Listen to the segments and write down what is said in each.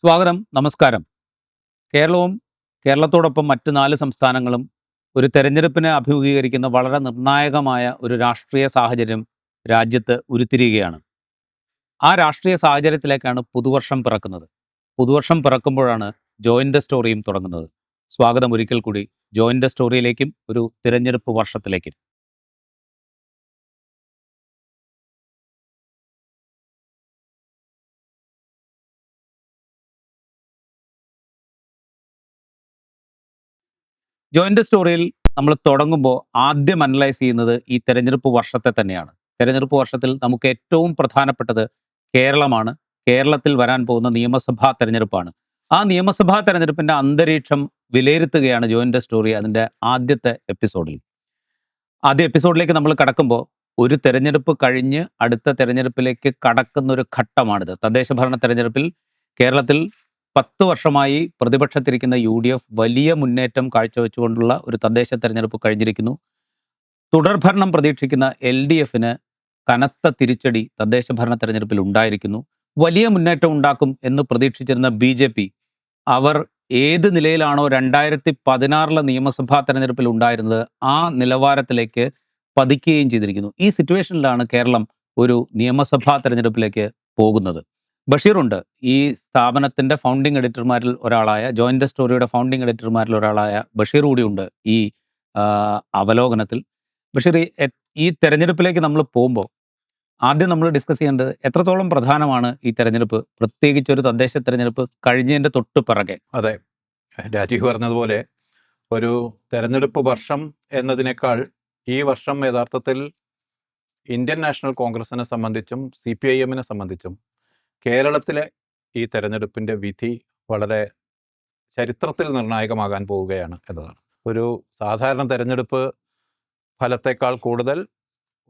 സ്വാഗതം. നമസ്കാരം. കേരളവും കേരളത്തോടൊപ്പം മറ്റ് 4 സംസ്ഥാനങ്ങളും ഒരു തെരഞ്ഞെടുപ്പിനെ അഭിമുഖീകരിക്കുന്ന വളരെ നിർണായകമായ ഒരു രാഷ്ട്രീയ സാഹചര്യം രാജ്യത്ത് ഉരുത്തിരിയുകയാണ്. ആ രാഷ്ട്രീയ സാഹചര്യത്തിലേക്കാണ് പുതുവർഷം പിറക്കുന്നത്. പുതുവർഷം പിറക്കുമ്പോഴാണ് ജോയിൻ ദ സ്റ്റോറിയും തുടങ്ങുന്നത്. സ്വാഗതം ഒരിക്കൽ കൂടി ജോയിൻ ദ സ്റ്റോറിയിലേക്കും ഒരു തിരഞ്ഞെടുപ്പ് വർഷത്തിലേക്കും. ജോയിൻ ദ സ്റ്റോറിയിൽ നമ്മൾ തുടങ്ങുമ്പോൾ ആദ്യം അനലൈസ് ചെയ്യുന്നത് ഈ തെരഞ്ഞെടുപ്പ് വർഷത്തെ തന്നെയാണ്. തെരഞ്ഞെടുപ്പ് വർഷത്തിൽ നമുക്ക് ഏറ്റവും പ്രധാനപ്പെട്ടത് കേരളമാണ്. കേരളത്തിൽ വരാൻ പോകുന്ന നിയമസഭാ തെരഞ്ഞെടുപ്പാണ്. ആ നിയമസഭാ തെരഞ്ഞെടുപ്പിന്റെ അന്തരീക്ഷം വിലയിരുത്തുകയാണ് ജോയിൻ ദ സ്റ്റോറി അതിന്റെ ആദ്യത്തെ എപ്പിസോഡിൽ. ആദ്യ എപ്പിസോഡിലേക്ക് നമ്മൾ കടക്കുമ്പോൾ ഒരു തെരഞ്ഞെടുപ്പ് കഴിഞ്ഞ് അടുത്ത തെരഞ്ഞെടുപ്പിലേക്ക് കടക്കുന്ന ഒരു ഘട്ടമാണിത്. തദ്ദേശ ഭരണ തെരഞ്ഞെടുപ്പിൽ കേരളത്തിൽ 10 വർഷമായി പ്രതിപക്ഷത്തിരിക്കുന്ന UDF വലിയ മുന്നേറ്റം കാഴ്ചവെച്ചുകൊണ്ടുള്ള ഒരു തദ്ദേശ തെരഞ്ഞെടുപ്പ് കഴിഞ്ഞിരിക്കുന്നു. തുടർഭരണം പ്രതീക്ഷിക്കുന്ന LDFന് കനത്ത തിരിച്ചടി തദ്ദേശ ഭരണ തെരഞ്ഞെടുപ്പിൽ ഉണ്ടായിരിക്കുന്നു. വലിയ മുന്നേറ്റം ഉണ്ടാക്കും എന്ന് പ്രതീക്ഷിച്ചിരുന്ന BJP അവർ ഏത് നിലയിലാണോ 2016 നിയമസഭാ തെരഞ്ഞെടുപ്പിൽ ഉണ്ടായിരുന്നത് ആ നിലവാരത്തിലേക്ക് പതിക്കുകയും ചെയ്തിരിക്കുന്നു. ഈ സിറ്റുവേഷനിലാണ് കേരളം ഒരു നിയമസഭാ തെരഞ്ഞെടുപ്പിലേക്ക് പോകുന്നത്. ബഷീറുണ്ട്. ഈ സ്ഥാപനത്തിന്റെ ഫൗണ്ടിംഗ് എഡിറ്റർമാരിൽ ഒരാളായ ജോയിൻ ദ സ്റ്റോറിയുടെ ഫൗണ്ടിംഗ് എഡിറ്റർമാരിൽ ഒരാളായ ബഷീർ കൂടിയുണ്ട് ഈ അവലോകനത്തിൽ. ബഷീർ, ഈ തെരഞ്ഞെടുപ്പിലേക്ക് നമ്മൾ പോകുമ്പോൾ ആദ്യം നമ്മൾ ഡിസ്കസ് ചെയ്യേണ്ടത് എത്രത്തോളം പ്രധാനമാണ് ഈ തെരഞ്ഞെടുപ്പ്, പ്രത്യേകിച്ച് ഒരു തദ്ദേശ തെരഞ്ഞെടുപ്പ് കഴിഞ്ഞതിന്റെ തൊട്ട് പിറകെ. അതെ, രാജീവ് പറഞ്ഞതുപോലെ ഒരു തെരഞ്ഞെടുപ്പ് വർഷം എന്നതിനേക്കാൾ ഈ വർഷം യഥാർത്ഥത്തിൽ ഇന്ത്യൻ നാഷണൽ കോൺഗ്രസിനെ സംബന്ധിച്ചും CPIMനെ സംബന്ധിച്ചും കേരളത്തിലെ ഈ തെരഞ്ഞെടുപ്പിൻ്റെ വിധി വളരെ ചരിത്രത്തിൽ നിർണായകമാകാൻ പോവുകയാണ് എന്നതാണ്. ഒരു സാധാരണ തെരഞ്ഞെടുപ്പ് ഫലത്തേക്കാൾ കൂടുതൽ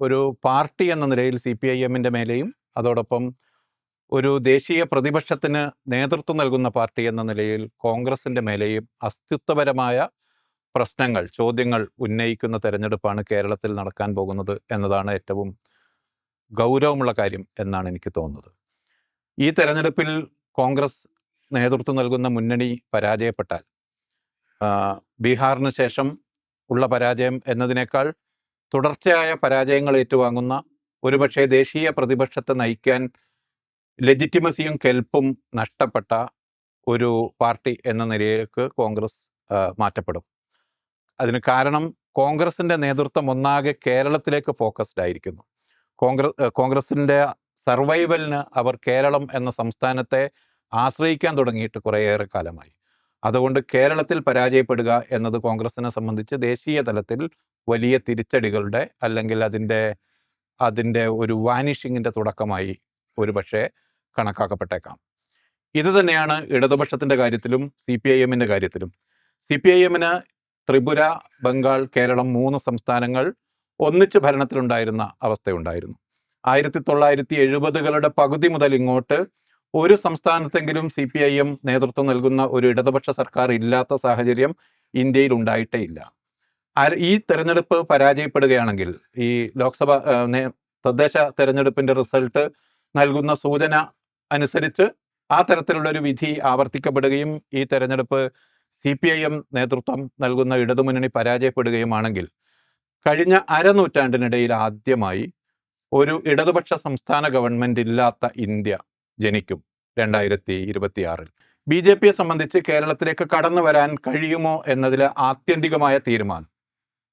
ഒരു പാർട്ടി എന്ന നിലയിൽ CPIMന്റെ മേലെയും അതോടൊപ്പം ഒരു ദേശീയ പ്രതിപക്ഷത്തിന് നേതൃത്വം നൽകുന്ന പാർട്ടി എന്ന നിലയിൽ കോൺഗ്രസിൻ്റെ മേലെയും അസ്തിത്വപരമായ പ്രശ്നങ്ങൾ, ചോദ്യങ്ങൾ ഉന്നയിക്കുന്ന തെരഞ്ഞെടുപ്പാണ് കേരളത്തിൽ നടക്കാൻ പോകുന്നത് എന്നതാണ് ഏറ്റവും ഗൗരവമുള്ള കാര്യം എന്നാണ് എനിക്ക് തോന്നുന്നത്. ഈ തെരഞ്ഞെടുപ്പിൽ കോൺഗ്രസ് നേതൃത്വം നൽകുന്ന മുന്നണി പരാജയപ്പെട്ടാൽ ബീഹാറിന് ശേഷം ഉള്ള പരാജയം എന്നതിനേക്കാൾ തുടർച്ചയായ പരാജയങ്ങൾ ഏറ്റുവാങ്ങുന്ന, ഒരുപക്ഷെ ദേശീയ പ്രതിപക്ഷത്തെ നയിക്കാൻ ലെജിറ്റിമസിയും കെൽപ്പും നഷ്ടപ്പെട്ട ഒരു പാർട്ടി എന്ന നിലയിലേക്ക് കോൺഗ്രസ് മാറ്റപ്പെടും. അതിന് കാരണം കോൺഗ്രസിൻ്റെ നേതൃത്വം ഒന്നാകെ കേരളത്തിലേക്ക് ഫോക്കസ്ഡ് ആയിരിക്കുന്നു. കോൺഗ്രസിൻ്റെ സർവൈവലിന് അവർ കേരളം എന്ന സംസ്ഥാനത്തെ ആശ്രയിക്കാൻ തുടങ്ങിയിട്ട് കുറേയേറെ കാലമായി. അതുകൊണ്ട് കേരളത്തിൽ പരാജയപ്പെടുക എന്നത് കോൺഗ്രസിനെ സംബന്ധിച്ച് ദേശീയ തലത്തിൽ വലിയ തിരിച്ചടികളുടെ അല്ലെങ്കിൽ അതിൻ്റെ ഒരു വാനിഷിങ്ങിൻ്റെ തുടക്കമായി ഒരുപക്ഷെ കണക്കാക്കപ്പെട്ടേക്കാം. ഇത് തന്നെയാണ് ഇടതുപക്ഷത്തിൻ്റെ കാര്യത്തിലും CPIMന്റെ കാര്യത്തിലും. CPIMന് ത്രിപുര, ബംഗാൾ, കേരളം 3 സംസ്ഥാനങ്ങൾ ഒന്നിച്ച് ഭരണത്തിലുണ്ടായിരുന്ന അവസ്ഥയുണ്ടായിരുന്നു. 1970കളുടെ പകുതി മുതൽ ഇങ്ങോട്ട് ഒരു സംസ്ഥാനത്തെങ്കിലും CPIM നേതൃത്വം നൽകുന്ന ഒരു ഇടതുപക്ഷ സർക്കാർ ഇല്ലാത്ത സാഹചര്യം ഇന്ത്യയിൽ ഉണ്ടായിട്ടേ ഇല്ല. ഈ തെരഞ്ഞെടുപ്പ് പരാജയപ്പെടുകയാണെങ്കിൽ, ഈ ലോക്സഭ തദ്ദേശ തെരഞ്ഞെടുപ്പിന്റെ റിസൾട്ട് നൽകുന്ന സൂചന അനുസരിച്ച് ആ തരത്തിലുള്ളൊരു വിധി ആവർത്തിക്കപ്പെടുകയും ഈ തെരഞ്ഞെടുപ്പ് CPIM നേതൃത്വം നൽകുന്ന ഇടതുമുന്നണി പരാജയപ്പെടുകയുമാണെങ്കിൽ കഴിഞ്ഞ അരനൂറ്റാണ്ടിനിടയിൽ ആദ്യമായി ഒരു ഇടതുപക്ഷ സംസ്ഥാന ഗവൺമെന്റ് ഇല്ലാത്ത ഇന്ത്യ ജനിക്കും 2026. BJPയെ സംബന്ധിച്ച് കേരളത്തിലേക്ക് കടന്നു വരാൻ കഴിയുമോ എന്നതിൽ ആത്യന്തികമായ തീരുമാനം,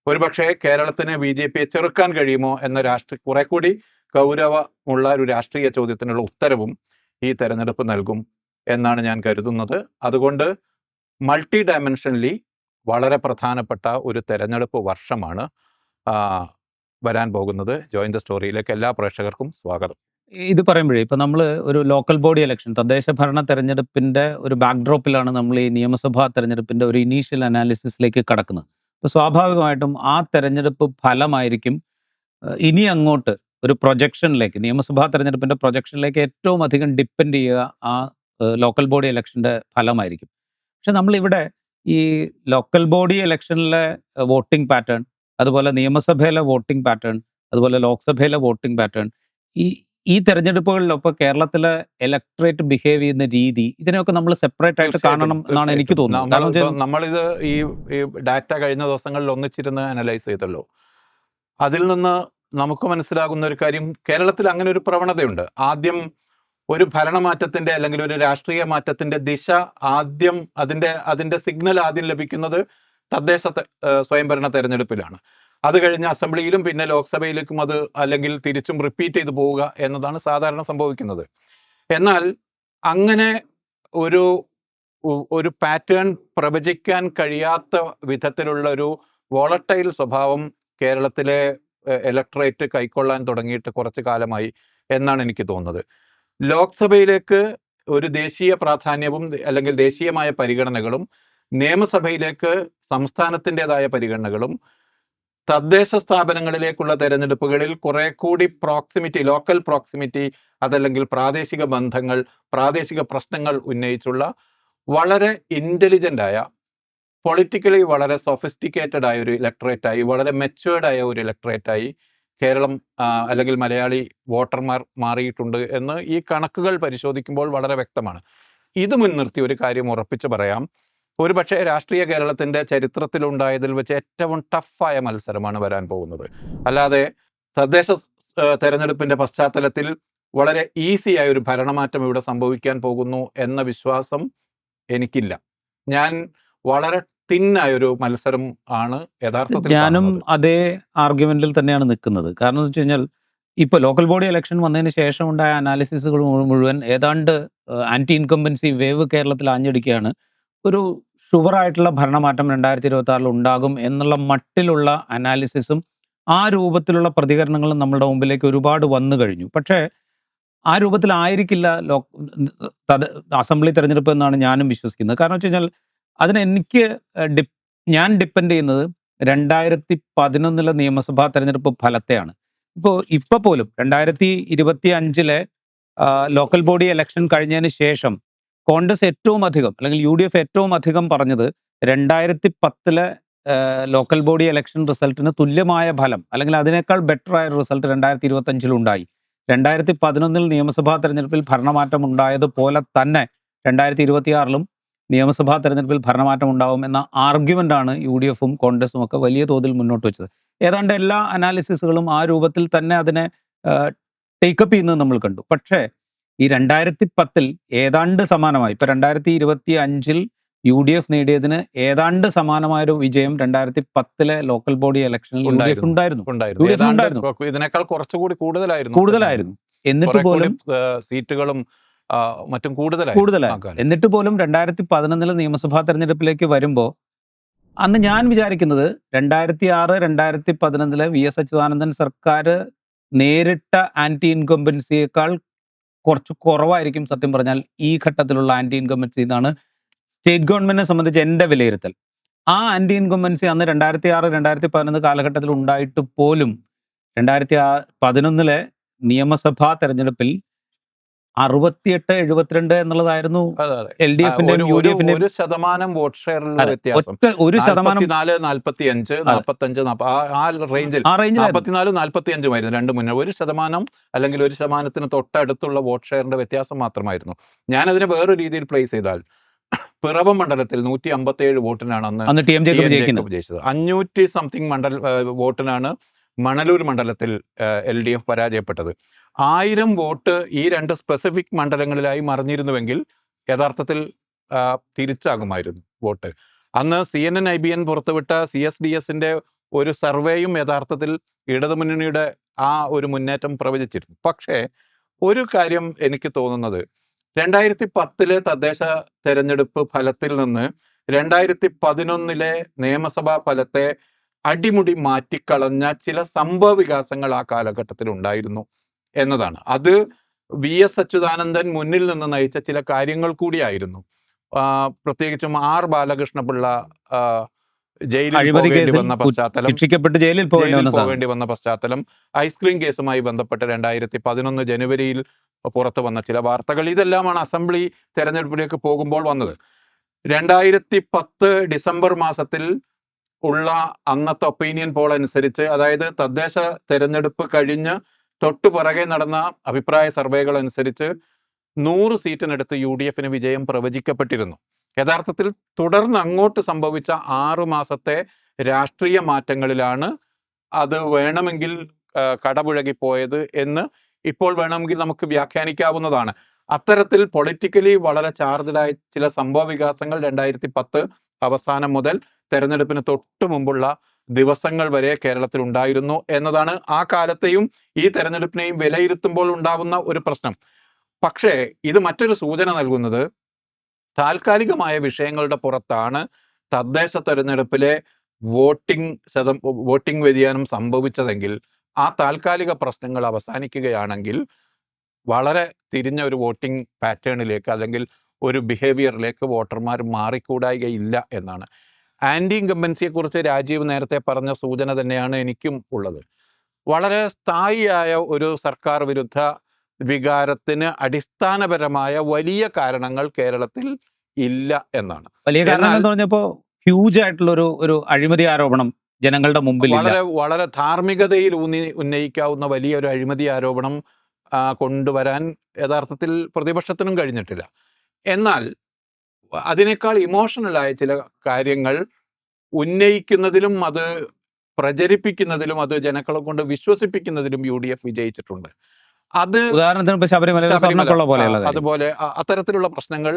ഒരുപക്ഷെ കേരളത്തിന് BJPയെ ചെറുക്കാൻ കഴിയുമോ എന്ന കുറെ കൂടി ഗൗരവമുള്ള ഒരു രാഷ്ട്രീയ ചോദ്യത്തിനുള്ള ഉത്തരവും ഈ തെരഞ്ഞെടുപ്പ് നൽകും എന്നാണ് ഞാൻ കരുതുന്നത്. അതുകൊണ്ട് മൾട്ടി ഡയമെൻഷനലി വളരെ പ്രധാനപ്പെട്ട ഒരു തെരഞ്ഞെടുപ്പ് വർഷമാണ് വരാൻ പോകുന്നത്. ജോയിൻ ദ സ്റ്റോറിയിലേക്ക് എല്ലാ പ്രേക്ഷകർക്കും സ്വാഗതം. ഇത് പറയുമ്പോഴേ ഇപ്പൊ നമ്മൾ ഒരു ലോക്കൽ ബോഡി ഇലക്ഷൻ, തദ്ദേശ ഭരണ തെരഞ്ഞെടുപ്പിന്റെ ഒരു ബാക്ക്ഡ്രോപ്പിലാണ് നമ്മൾ ഈ നിയമസഭാ തെരഞ്ഞെടുപ്പിന്റെ ഒരു ഇനീഷ്യൽ അനാലിസിസിലേക്ക് കടക്കുന്നത്. അപ്പോൾ സ്വാഭാവികമായിട്ടും ആ തെരഞ്ഞെടുപ്പ് ഫലമായിരിക്കും ഇനി അങ്ങോട്ട് ഒരു പ്രൊജക്ഷനിലേക്ക്, നിയമസഭാ തെരഞ്ഞെടുപ്പിന്റെ പ്രൊജക്ഷനിലേക്ക് ഏറ്റവും അധികം ഡിപ്പെൻഡ് ചെയ്യുക ആ ലോക്കൽ ബോഡി ഇലക്ഷന്റെ ഫലമായിരിക്കും. പക്ഷെ നമ്മളിവിടെ ഈ ലോക്കൽ ബോഡി ഇലക്ഷനിലെ വോട്ടിംഗ് പാറ്റേൺ, അതുപോലെ നിയമസഭയിലെ വോട്ടിംഗ് പാറ്റേൺ, അതുപോലെ ലോക്സഭയിലെ വോട്ടിംഗ് പാറ്റേൺ, ഈ ഈ തെരഞ്ഞെടുപ്പുകളിലൊപ്പം കേരളത്തിലെ ഇലക്ടറേറ്റ് ബിഹേവ് ചെയ്യുന്ന രീതി ഇതിനെയൊക്കെ നമ്മൾ സെപ്പറേറ്റ് ആയിട്ട് കാണണം എന്നാണ് എനിക്ക് തോന്നുന്നത്. കാരണം വെച്ചാൽ നമ്മളിത് ഈ ഡാറ്റ കഴിഞ്ഞ ദിവസങ്ങളിൽ ഒന്നിച്ചിരുന്ന് അനലൈസ് ചെയ്തല്ലോ. അതിൽ നിന്ന് നമുക്ക് മനസ്സിലാകുന്ന ഒരു കാര്യം, കേരളത്തിൽ അങ്ങനെ ഒരു പ്രവണതയുണ്ട്. ആദ്യം ഒരു ഭരണമാറ്റത്തിന്റെ അല്ലെങ്കിൽ ഒരു രാഷ്ട്രീയ മാറ്റത്തിന്റെ ദിശ ആദ്യം അതിന്റെ സിഗ്നൽ ആദ്യം ലഭിക്കുന്നത് തദ്ദേശ സ്വയംഭരണ തെരഞ്ഞെടുപ്പിലാണ്. അത് കഴിഞ്ഞ് അസംബ്ലിയിലും പിന്നെ ലോക്സഭയിലേക്കും അത് അല്ലെങ്കിൽ തിരിച്ചും റിപ്പീറ്റ് ചെയ്ത് പോവുക എന്നതാണ് സാധാരണ സംഭവിക്കുന്നത്. എന്നാൽ അങ്ങനെ ഒരു ഒരു പാറ്റേൺ പ്രവചിക്കാൻ കഴിയാത്ത വിധത്തിലുള്ള ഒരു വോളട്ടൈൽ സ്വഭാവം കേരളത്തിലെ ഇലക്ടറേറ്റ് കൈക്കൊള്ളാൻ തുടങ്ങിയിട്ട് കുറച്ച് കാലമായി എന്നാണ് എനിക്ക് തോന്നുന്നത്. ലോക്സഭയിലേക്ക് ഒരു ദേശീയ പ്രാധാന്യവും അല്ലെങ്കിൽ ദേശീയമായ പരിഗണനകളും, നിയമസഭയിലേക്ക് സംസ്ഥാനത്തിൻ്റെതായ പരിഗണനകളും, തദ്ദേശ സ്ഥാപനങ്ങളിലേക്കുള്ള തെരഞ്ഞെടുപ്പുകളിൽ കുറെ കൂടി പ്രോക്സിമിറ്റി, ലോക്കൽ പ്രോക്സിമിറ്റി, അതല്ലെങ്കിൽ പ്രാദേശിക ബന്ധങ്ങൾ, പ്രാദേശിക പ്രശ്നങ്ങൾ ഉന്നയിച്ചുള്ള വളരെ ഇന്റലിജന്റ് ആയ, പൊളിറ്റിക്കലി വളരെ സൊഫിസ്റ്റിക്കേറ്റഡ് ആയ ഒരു ഇലക്ടറേറ്റായി, വളരെ മെച്ചുവേർഡ് ആയ ഒരു ഇലക്ടറേറ്റായി കേരളം അല്ലെങ്കിൽ മലയാളി വോട്ടർമാർ മാറിയിട്ടുണ്ട് എന്ന് ഈ കണക്കുകൾ പരിശോധിക്കുമ്പോൾ വളരെ വ്യക്തമാണ്. ഇത് മുൻനിർത്തി ഒരു കാര്യം ഉറപ്പിച്ചു പറയാം, ഒരുപക്ഷെ രാഷ്ട്രീയ കേരളത്തിന്റെ ചരിത്രത്തിലുണ്ടായതിൽ വെച്ച് ഏറ്റവും ടഫായ മത്സരമാണ് വരാൻ പോകുന്നത്. അല്ലാതെ തദ്ദേശ തെരഞ്ഞെടുപ്പിന്റെ പശ്ചാത്തലത്തിൽ വളരെ ഈസി ആയ ഒരു ഭരണമാറ്റം ഇവിടെ സംഭവിക്കാൻ പോകുന്നു എന്ന വിശ്വാസം എനിക്കില്ല. ഞാൻ വളരെ തിന്നായൊരു മത്സരം ആണ് യഥാർത്ഥത്തിൽ ഞാനും കാണുന്നത്. അതേ ആർഗ്യുമെന്റിൽ തന്നെയാണ് നിൽക്കുന്നത്. കാരണം എന്ന് വെച്ച് കഴിഞ്ഞാൽ ഇപ്പോൾ ലോക്കൽ ബോഡി ഇലക്ഷൻ വന്നതിന് ശേഷം ഉണ്ടായ അനാലിസിസുകൾ മുഴുവൻ ഏതാണ്ട് ആന്റി ഇൻകംബൻസി വേവ് കേരളത്തിൽ ആഞ്ഞടിക്കുകയാണ്. ഒരു ഷുവറായിട്ടുള്ള ഭരണമാറ്റം 2026 ഉണ്ടാകും എന്നുള്ള മട്ടിലുള്ള അനാലിസിസും ആ രൂപത്തിലുള്ള പ്രതികരണങ്ങളും നമ്മുടെ മുമ്പിലേക്ക് ഒരുപാട് വന്നു കഴിഞ്ഞു. പക്ഷേ ആ രൂപത്തിലായിരിക്കില്ല അസംബ്ലി തെരഞ്ഞെടുപ്പ് എന്നാണ് ഞാനും വിശ്വസിക്കുന്നത്. കാരണം വെച്ച് കഴിഞ്ഞാൽ അതിന് എനിക്ക് ഞാൻ ഡിപ്പെൻഡ് ചെയ്യുന്നത് 2011 നിയമസഭാ തെരഞ്ഞെടുപ്പ് ഫലത്തെയാണ്. ഇപ്പോൾ പോലും 2025 ലോക്കൽ ബോഡി ഇലക്ഷൻ കഴിഞ്ഞതിന് ശേഷം കോൺഗ്രസ് ഏറ്റവും അധികം അല്ലെങ്കിൽ UDF ഏറ്റവും അധികം പറഞ്ഞത് 2010 ലോക്കൽ ബോഡി ഇലക്ഷൻ റിസൾട്ടിന് തുല്യമായ ഫലം അല്ലെങ്കിൽ അതിനേക്കാൾ ബെറ്റർ ആയ റിസൾട്ട് 2025 ഉണ്ടായി. 2011 നിയമസഭാ തെരഞ്ഞെടുപ്പിൽ ഭരണമാറ്റം ഉണ്ടായതുപോലെ തന്നെ 2026 നിയമസഭാ തെരഞ്ഞെടുപ്പിൽ ഭരണമാറ്റം ഉണ്ടാവും എന്ന ആർഗ്യുമെന്റാണ് UDFും കോൺഗ്രസും ഒക്കെ വലിയ തോതിൽ മുന്നോട്ട് വെച്ചത്. ഏതാണ്ട് എല്ലാ അനാലിസിസുകളും ആ രൂപത്തിൽ തന്നെ അതിനെ ടേക്കപ്പ് ചെയ്യുന്നത് നമ്മൾ കണ്ടു. പക്ഷേ ഈ 2010 ഏതാണ്ട് സമാനമായി, ഇപ്പൊ 2025 UDF നേടിയതിന് ഏതാണ്ട് സമാനമായൊരു വിജയം 2010 ലോക്കൽ ബോഡി ഇലക്ഷനിൽ UDF ഉണ്ടായിരുന്നു. ഇതിനേക്കാൾ കുറച്ചുകൂടി കൂടുതലായിരുന്നു. എന്നിട്ട് പോലും സീറ്റുകളും മറ്റും കൂടുതലായി. എന്നിട്ട് പോലും 2011 നിയമസഭാ തെരഞ്ഞെടുപ്പിലേക്ക് വരുമ്പോൾ അന്ന് ഞാൻ വിചാരിക്കുന്നത് 2006, 2011 VS അച്യുതാനന്ദൻ സർക്കാർ നേരിട്ട ആന്റി ഇൻകംബൻസിയേക്കാൾ കുറച്ച് കുറവായിരിക്കും സത്യം പറഞ്ഞാൽ ഈ ഘട്ടത്തിലുള്ള ആന്റി ഇൻകംബൻസി എന്നാണ് സ്റ്റേറ്റ് ഗവൺമെന്റിനെ സംബന്ധിച്ച് എൻ്റെ വിലയിരുത്തൽ. ആ ആന്റി ഇൻകംബൻസി അന്ന് 2006, 2011 കാലഘട്ടത്തിൽ ഉണ്ടായിട്ട് പോലും 2011 നിയമസഭാ തെരഞ്ഞെടുപ്പിൽ 68-72 എന്നുള്ളതായിരുന്നു LDFിന്റെയും UDFിന്റെയും 1% വോട്ട് ഷെയറിലുള്ള വ്യത്യാസം. 1% 45, 45 ആ റേഞ്ചിൽ 44-45 രണ്ട് മുന്നേ 1% അല്ലെങ്കിൽ 1%ത്തിന് തൊട്ടടുത്തുള്ള വോട്ട് ഷെയറിന്റെ വ്യത്യാസം മാത്രമായിരുന്നു. ഞാനതിനെ വേറൊരു രീതിയിൽ പ്ലേസ് ചെയ്താൽ പിറവം മണ്ഡലത്തിൽ 157 വോട്ടിനാണ് അന്ന് TM ജേക്കബ് ജയിച്ചത്. 500 സംതിങ് വോട്ടിനാണ് മണലൂർ മണ്ഡലത്തിൽ LDF പരാജയപ്പെട്ടത്. 1000 വോട്ട് ഈ രണ്ട് സ്പെസിഫിക് മണ്ഡലങ്ങളിലായി മറിഞ്ഞിരുന്നുവെങ്കിൽ യഥാർത്ഥത്തിൽ തിരിച്ചാകുമായിരുന്നു വോട്ട്. അന്ന് CNN IBN പുറത്തുവിട്ട CSDSന്റെ ഒരു സർവേയും യഥാർത്ഥത്തിൽ ഇടതുമുന്നണിയുടെ ആ ഒരു മുന്നേറ്റം പ്രവചിച്ചിരുന്നു. പക്ഷേ ഒരു കാര്യം എനിക്ക് തോന്നുന്നത് 2010 തദ്ദേശ തെരഞ്ഞെടുപ്പ് ഫലത്തിൽ നിന്ന് 2011 നിയമസഭാ ഫലത്തെ അടിമുടി മാറ്റിക്കളഞ്ഞ ചില സംഭവ വികാസങ്ങൾ ആ കാലഘട്ടത്തിൽ ഉണ്ടായിരുന്നു എന്നതാണ്. അത് VS അച്യുതാനന്ദൻ മുന്നിൽ നിന്ന് നയിച്ച ചില കാര്യങ്ങൾ കൂടിയായിരുന്നു. പ്രത്യേകിച്ചും R ബാലകൃഷ്ണപിള്ള ജയിലിൽ പോകേണ്ടി വന്ന പശ്ചാത്തലം, പോകേണ്ടി വന്ന പശ്ചാത്തലം, ഐസ്ക്രീം കേസുമായി ബന്ധപ്പെട്ട് 2011 ജനുവരിയിൽ പുറത്തു വന്ന ചില വാർത്തകൾ, ഇതെല്ലാമാണ് അസംബ്ലി തെരഞ്ഞെടുപ്പിലേക്ക് പോകുമ്പോൾ വന്നത്. 2010 ഡിസംബർ മാസത്തിൽ ഉള്ള അന്നത്തെ ഒപ്പീനിയൻ പോൾ അനുസരിച്ച്, അതായത് തദ്ദേശ തെരഞ്ഞെടുപ്പ് കഴിഞ്ഞ് തൊട്ടു പുറകെ നടന്ന അഭിപ്രായ സർവേകൾ അനുസരിച്ച് 100 സീറ്റിനടുത്ത് UDF-ന് വിജയം പ്രവചിക്കപ്പെട്ടിരുന്നു. യഥാർത്ഥത്തിൽ തുടർന്ന് അങ്ങോട്ട് സംഭവിച്ച 6 മാസത്തെ രാഷ്ട്രീയ മാറ്റങ്ങളിലാണ് അത് വേണമെങ്കിൽ കടപുഴകിപ്പോയത് എന്ന് ഇപ്പോൾ വേണമെങ്കിൽ നമുക്ക് വ്യാഖ്യാനിക്കാവുന്നതാണ്. അത്തരത്തിൽ പൊളിറ്റിക്കലി വളരെ ചാർജ്ഡായ ചില സംഭവ വികാസങ്ങൾ 2010 അവസാനം മുതൽ തെരഞ്ഞെടുപ്പിന് തൊട്ടു മുമ്പുള്ള ദിവസങ്ങൾ വരെ കേരളത്തിൽ ഉണ്ടായിരുന്നു എന്നതാണ് ആ കാലത്തെയും ഈ തെരഞ്ഞെടുപ്പിനെയും വിലയിരുത്തുമ്പോൾ ഉണ്ടാവുന്ന ഒരു പ്രശ്നം. പക്ഷേ ഇത് മറ്റൊരു സൂചന നൽകുന്നത് താൽക്കാലികമായ വിഷയങ്ങളുടെ പുറത്താണ് തദ്ദേശ തെരഞ്ഞെടുപ്പിലെ വോട്ടിംഗ് വ്യതിയാനം സംഭവിച്ചതെങ്കിൽ ആ താൽക്കാലിക പ്രശ്നങ്ങൾ അവസാനിക്കുകയാണെങ്കിൽ വളരെ തിരിഞ്ഞ ഒരു വോട്ടിംഗ് പാറ്റേണിലേക്ക് അല്ലെങ്കിൽ ഒരു ബിഹേവിയറിലേക്ക് വോട്ടർമാർ മാറിക്കൂടായികയില്ല എന്നാണ്. ആൻറ്റി ഇൻകംബൻസിയെക്കുറിച്ച് രാജീവ് നേരത്തെ പറഞ്ഞ സൂചന തന്നെയാണ് എനിക്കും ഉള്ളത്. വളരെ സ്ഥായിയായ ഒരു സർക്കാർ വിരുദ്ധ വികാരത്തിന് അടിസ്ഥാനപരമായ വലിയ കാരണങ്ങൾ കേരളത്തിൽ ഇല്ല എന്നാണ്. വലിയ കാരണം എന്ന് പറഞ്ഞപ്പോൾ ഹ്യൂജ് ആയിട്ടുള്ള ഒരു അഴിമതി ആരോപണം ജനങ്ങളുടെ മുമ്പിൽ വളരെ ധാർമ്മികതയിൽ ഉന്നയിക്കാവുന്ന വലിയൊരു അഴിമതി ആരോപണം കൊണ്ടുവരാൻ യഥാർത്ഥത്തിൽ പ്രതിപക്ഷത്തിനും കഴിഞ്ഞിട്ടില്ല. എന്നാൽ അതിനേക്കാൾ ഇമോഷണലായ ചില കാര്യങ്ങൾ ഉന്നയിക്കുന്നതിലും അത് പ്രചരിപ്പിക്കുന്നതിലും അത് ജനങ്ങളെ കൊണ്ട് വിശ്വസിപ്പിക്കുന്നതിലും UDF വിജയിച്ചിട്ടുണ്ട്. അത് ഉദാഹരണത്തിന് ശബരിമല അതുപോലെ അത്തരത്തിലുള്ള പ്രശ്നങ്ങൾ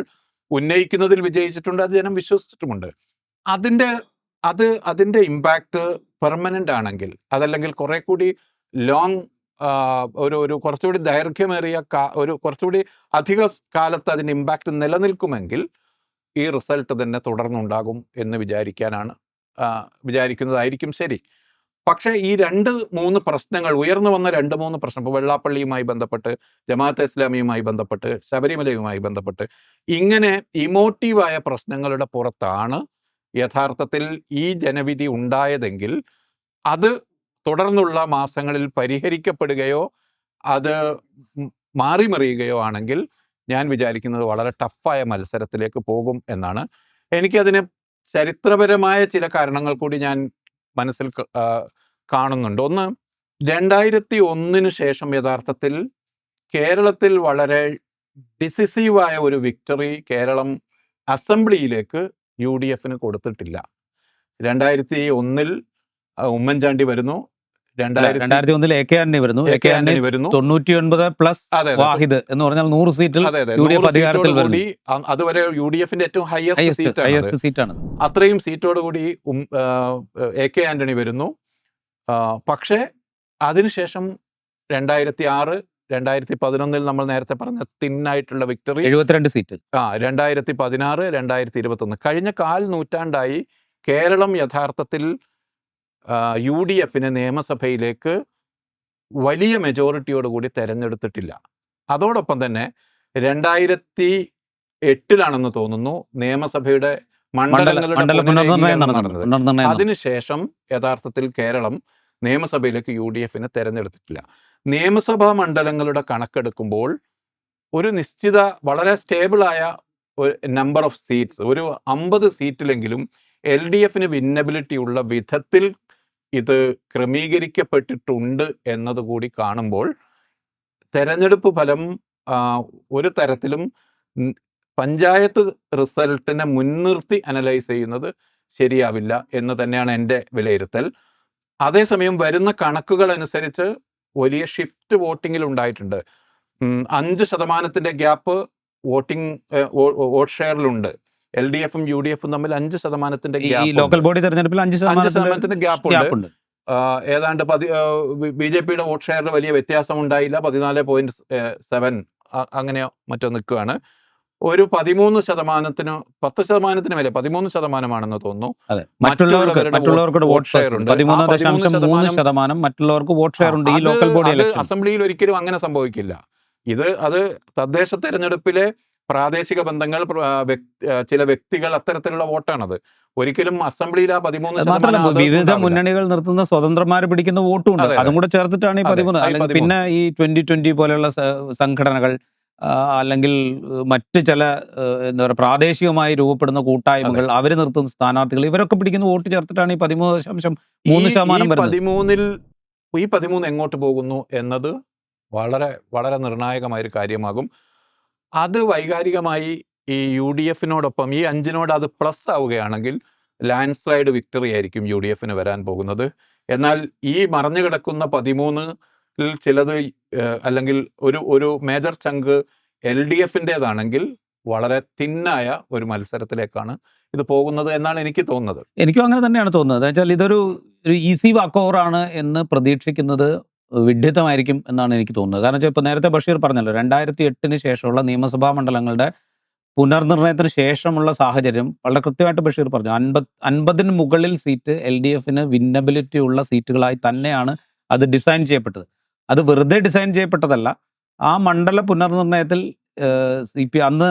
ഉന്നയിക്കുന്നതിൽ വിജയിച്ചിട്ടുണ്ട്. അത് ജനം വിശ്വസിച്ചിട്ടുമുണ്ട്. അതിന്റെ ഇമ്പാക്ട് പെർമനന്റ് ആണെങ്കിൽ അതല്ലെങ്കിൽ കുറെ കൂടി ലോങ് ഒരു കുറച്ചുകൂടി ദൈർഘ്യമേറിയ കുറച്ചുകൂടി അധിക കാലത്ത് അതിന്റെ ഇമ്പാക്ട് നിലനിൽക്കുമെങ്കിൽ ഈ റിസൾട്ട് തന്നെ തുടർന്നുണ്ടാകും എന്ന് വിചാരിക്കുന്നതായിരിക്കും ശരി. പക്ഷേ ഈ 2-3 പ്രശ്നങ്ങൾ ഉയർന്നു വന്ന 2-3 പ്രശ്നം, ഇപ്പോൾ വെള്ളാപ്പള്ളിയുമായി ബന്ധപ്പെട്ട്, ജമാഅത്തെ ഇസ്ലാമിയുമായി ബന്ധപ്പെട്ട്, ശബരിമലയുമായി ബന്ധപ്പെട്ട് ഇങ്ങനെ ഇമോട്ടീവായ പ്രശ്നങ്ങളുടെ പുറത്താണ് യഥാർത്ഥത്തിൽ ഈ ജനവിധി ഉണ്ടായതെങ്കിൽ അത് തുടർന്നുള്ള മാസങ്ങളിൽ പരിഹരിക്കപ്പെടുകയോ അത് മാറിമറിയുകയോ ആണെങ്കിൽ ഞാൻ വിചാരിക്കുന്നത് വളരെ ടഫായ മത്സരത്തിലേക്ക് പോകും എന്നാണ്. എനിക്കതിന് ചരിത്രപരമായ ചില കാരണങ്ങൾ കൂടി ഞാൻ മനസ്സിൽ കാണുന്നുണ്ട്. ഒന്ന്, 2001 ശേഷം യഥാർത്ഥത്തിൽ കേരളത്തിൽ വളരെ ഡിസിസീവായ ഒരു വിക്ടറി കേരളം അസംബ്ലിയിലേക്ക് UDF-ന് കൊടുത്തിട്ടില്ല. 2001 ഉമ്മൻചാണ്ടി വരുന്നു, 2001 AK ആന്റണി വരുന്നു, 99 പ്ലസ് വാഹിദ് എന്ന് പറഞ്ഞാൽ 100 സീറ്റിൽ UDF അധികാരത്തിൽ വരുന്നു. അതുവരെ UDF-ന്റെ ഏറ്റവും ഹയസ്റ്റ് സീറ്റാണ്. അത്രയും സീറ്റോടുകൂടി AK ആന്റണി വരുന്നു. പക്ഷേ അതിനുശേഷം 2006 2011 നമ്മൾ നേരത്തെ പറഞ്ഞ തിന്നായിട്ടുള്ള വിക്ടറി 72 സീറ്റ്. 2016 2021 കഴിഞ്ഞ 1/4 നൂറ്റാണ്ടായി കേരളം യഥാർത്ഥത്തിൽ UDF-നെ നിയമസഭയിലേക്ക് വലിയ മെജോറിറ്റിയോടുകൂടി തെരഞ്ഞെടുത്തിട്ടില്ല. അതോടൊപ്പം തന്നെ 2008 തോന്നുന്നു നിയമസഭയുടെ മണ്ഡലങ്ങളുടെ നടന്നത്. അതിനുശേഷം യഥാർത്ഥത്തിൽ കേരളം നിയമസഭയിലേക്ക് UDF-നെ തെരഞ്ഞെടുത്തിട്ടില്ല. നിയമസഭാ മണ്ഡലങ്ങളുടെ കണക്കെടുക്കുമ്പോൾ ഒരു നിശ്ചിത വളരെ സ്റ്റേബിളായ ഒരു നമ്പർ ഓഫ് സീറ്റ്സ്, ഒരു 50 സീറ്റിലെങ്കിലും LDF-ന് വിന്നബിലിറ്റി ഉള്ള വിധത്തിൽ ഇത് ക്രമീകരിക്കപ്പെട്ടിട്ടുണ്ട് എന്നതുകൂടി കാണുമ്പോൾ തെരഞ്ഞെടുപ്പ് ഫലം ഒരു തരത്തിലും പഞ്ചായത്ത് റിസൾട്ടിനെ മുൻനിർത്തി അനലൈസ് ചെയ്യുന്നത് ശരിയാവില്ല എന്ന് തന്നെയാണ് എൻ്റെ വിലയിരുത്തൽ. അതേസമയം വരുന്ന കണക്കുകൾ അനുസരിച്ച് വലിയ ഷിഫ്റ്റ് വോട്ടിങ്ങിൽ ഉണ്ടായിട്ടുണ്ട്. 5% ഗ്യാപ്പ് വോട്ട് ഷെയറിലുണ്ട്. LDF-ഉം UDF-ഉം തമ്മിൽ 5% ലോക്കൽ ബോഡി തെരഞ്ഞെടുപ്പിൽ 5% ഗ്യാപ്പുണ്ട്. ഏതാണ്ട് BJP-യുടെ വോട്ട് ഷെയറിൽ വലിയ വ്യത്യാസം ഉണ്ടായില്ല. 14.7 അങ്ങനെയോ മറ്റോ നിൽക്കുകയാണ്. ഒരു 13%, 10% മേലെ 13% തോന്നുന്നു മറ്റുള്ളവർക്ക് വോട്ട് ഷെയർ ഉണ്ട്. 13.3% മറ്റുള്ളവർക്ക് വോട്ട് ഷെയർ ഉണ്ട്. ഈ ലോക്കൽ ബോഡി അസംബ്ലിയിൽ ഒരിക്കലും അങ്ങനെ സംഭവിക്കില്ല. അത് തദ്ദേശ തെരഞ്ഞെടുപ്പിലെ പ്രാദേശിക ബന്ധങ്ങൾ, ചില വ്യക്തികൾ, അത്തരത്തിലുള്ള വോട്ടാണത്. ഒരിക്കലും അസംബ്ലിയിൽ ആ 13% വിവിധ മുന്നണികൾ നിർത്തുന്ന സ്വതന്ത്രന്മാർ പിടിക്കുന്ന വോട്ടും ഉണ്ട്. അതും കൂടെ ചേർത്തിട്ടാണ് ഈ 13. പിന്നെ ഈ 2020 പോലെയുള്ള സംഘടനകൾ അല്ലെങ്കിൽ മറ്റ് ചില എന്താ പറയുക പ്രാദേശികമായി രൂപപ്പെടുന്ന കൂട്ടായ്മകൾ, അവർ നിർത്തുന്ന സ്ഥാനാർത്ഥികൾ, ഇവരൊക്കെ പിടിക്കുന്ന വോട്ട് ചേർത്തിട്ടാണ് ഈ 13.3% വരുന്നത്. ഈ 13 എങ്ങോട്ട് പോകുന്നു എന്നത് വളരെ വളരെ നിർണായകമായൊരു കാര്യമാകും. അത് വൈകാരികമായി ഈ യു ഡി എഫിനോടൊപ്പം ഈ 5 അത് പ്ലസ് ആവുകയാണെങ്കിൽ ലാൻഡ് സ്ലൈഡ് വിക്ടറി ആയിരിക്കും യു ഡി എഫിന് വരാൻ പോകുന്നത്. എന്നാൽ ഈ മറഞ്ഞു കിടക്കുന്ന 13 ചിലത് അല്ലെങ്കിൽ ഒരു മേജർ ചങ്ക് എൽ ഡി എഫിൻ്റെതാണെങ്കിൽ വളരെ തിന്നായ ഒരു മത്സരത്തിലേക്കാണ് ഇത് പോകുന്നത് എന്നാണ് എനിക്ക് തോന്നുന്നത്. എനിക്കും അങ്ങനെ തന്നെയാണ് തോന്നുന്നത്. വെച്ചാൽ ഇതൊരു ഈസി വാക്ക് ഓവർ ആണ് എന്ന് പ്രതീക്ഷിക്കുന്നത് വിഡ്ഢിത്തമായിരിക്കും എന്നാണ് എനിക്ക് തോന്നുന്നത്. കാരണം വെച്ചാൽ ഇപ്പോൾ നേരത്തെ ബഷീർ പറഞ്ഞല്ലോ, 2008 ശേഷമുള്ള നിയമസഭാ മണ്ഡലങ്ങളുടെ പുനർനിർണയത്തിന് ശേഷമുള്ള സാഹചര്യം വളരെ കൃത്യമായിട്ട് ബഷീർ പറഞ്ഞു. 50 മുകളിൽ സീറ്റ് എൽ ഡി എഫിന് വിന്നബിലിറ്റി ഉള്ള സീറ്റുകളായി തന്നെയാണ് അത് ഡിസൈൻ ചെയ്യപ്പെട്ടത്. അത് വെറുതെ ഡിസൈൻ ചെയ്യപ്പെട്ടതല്ല. ആ മണ്ഡല പുനർനിർണയത്തിൽ അന്ന്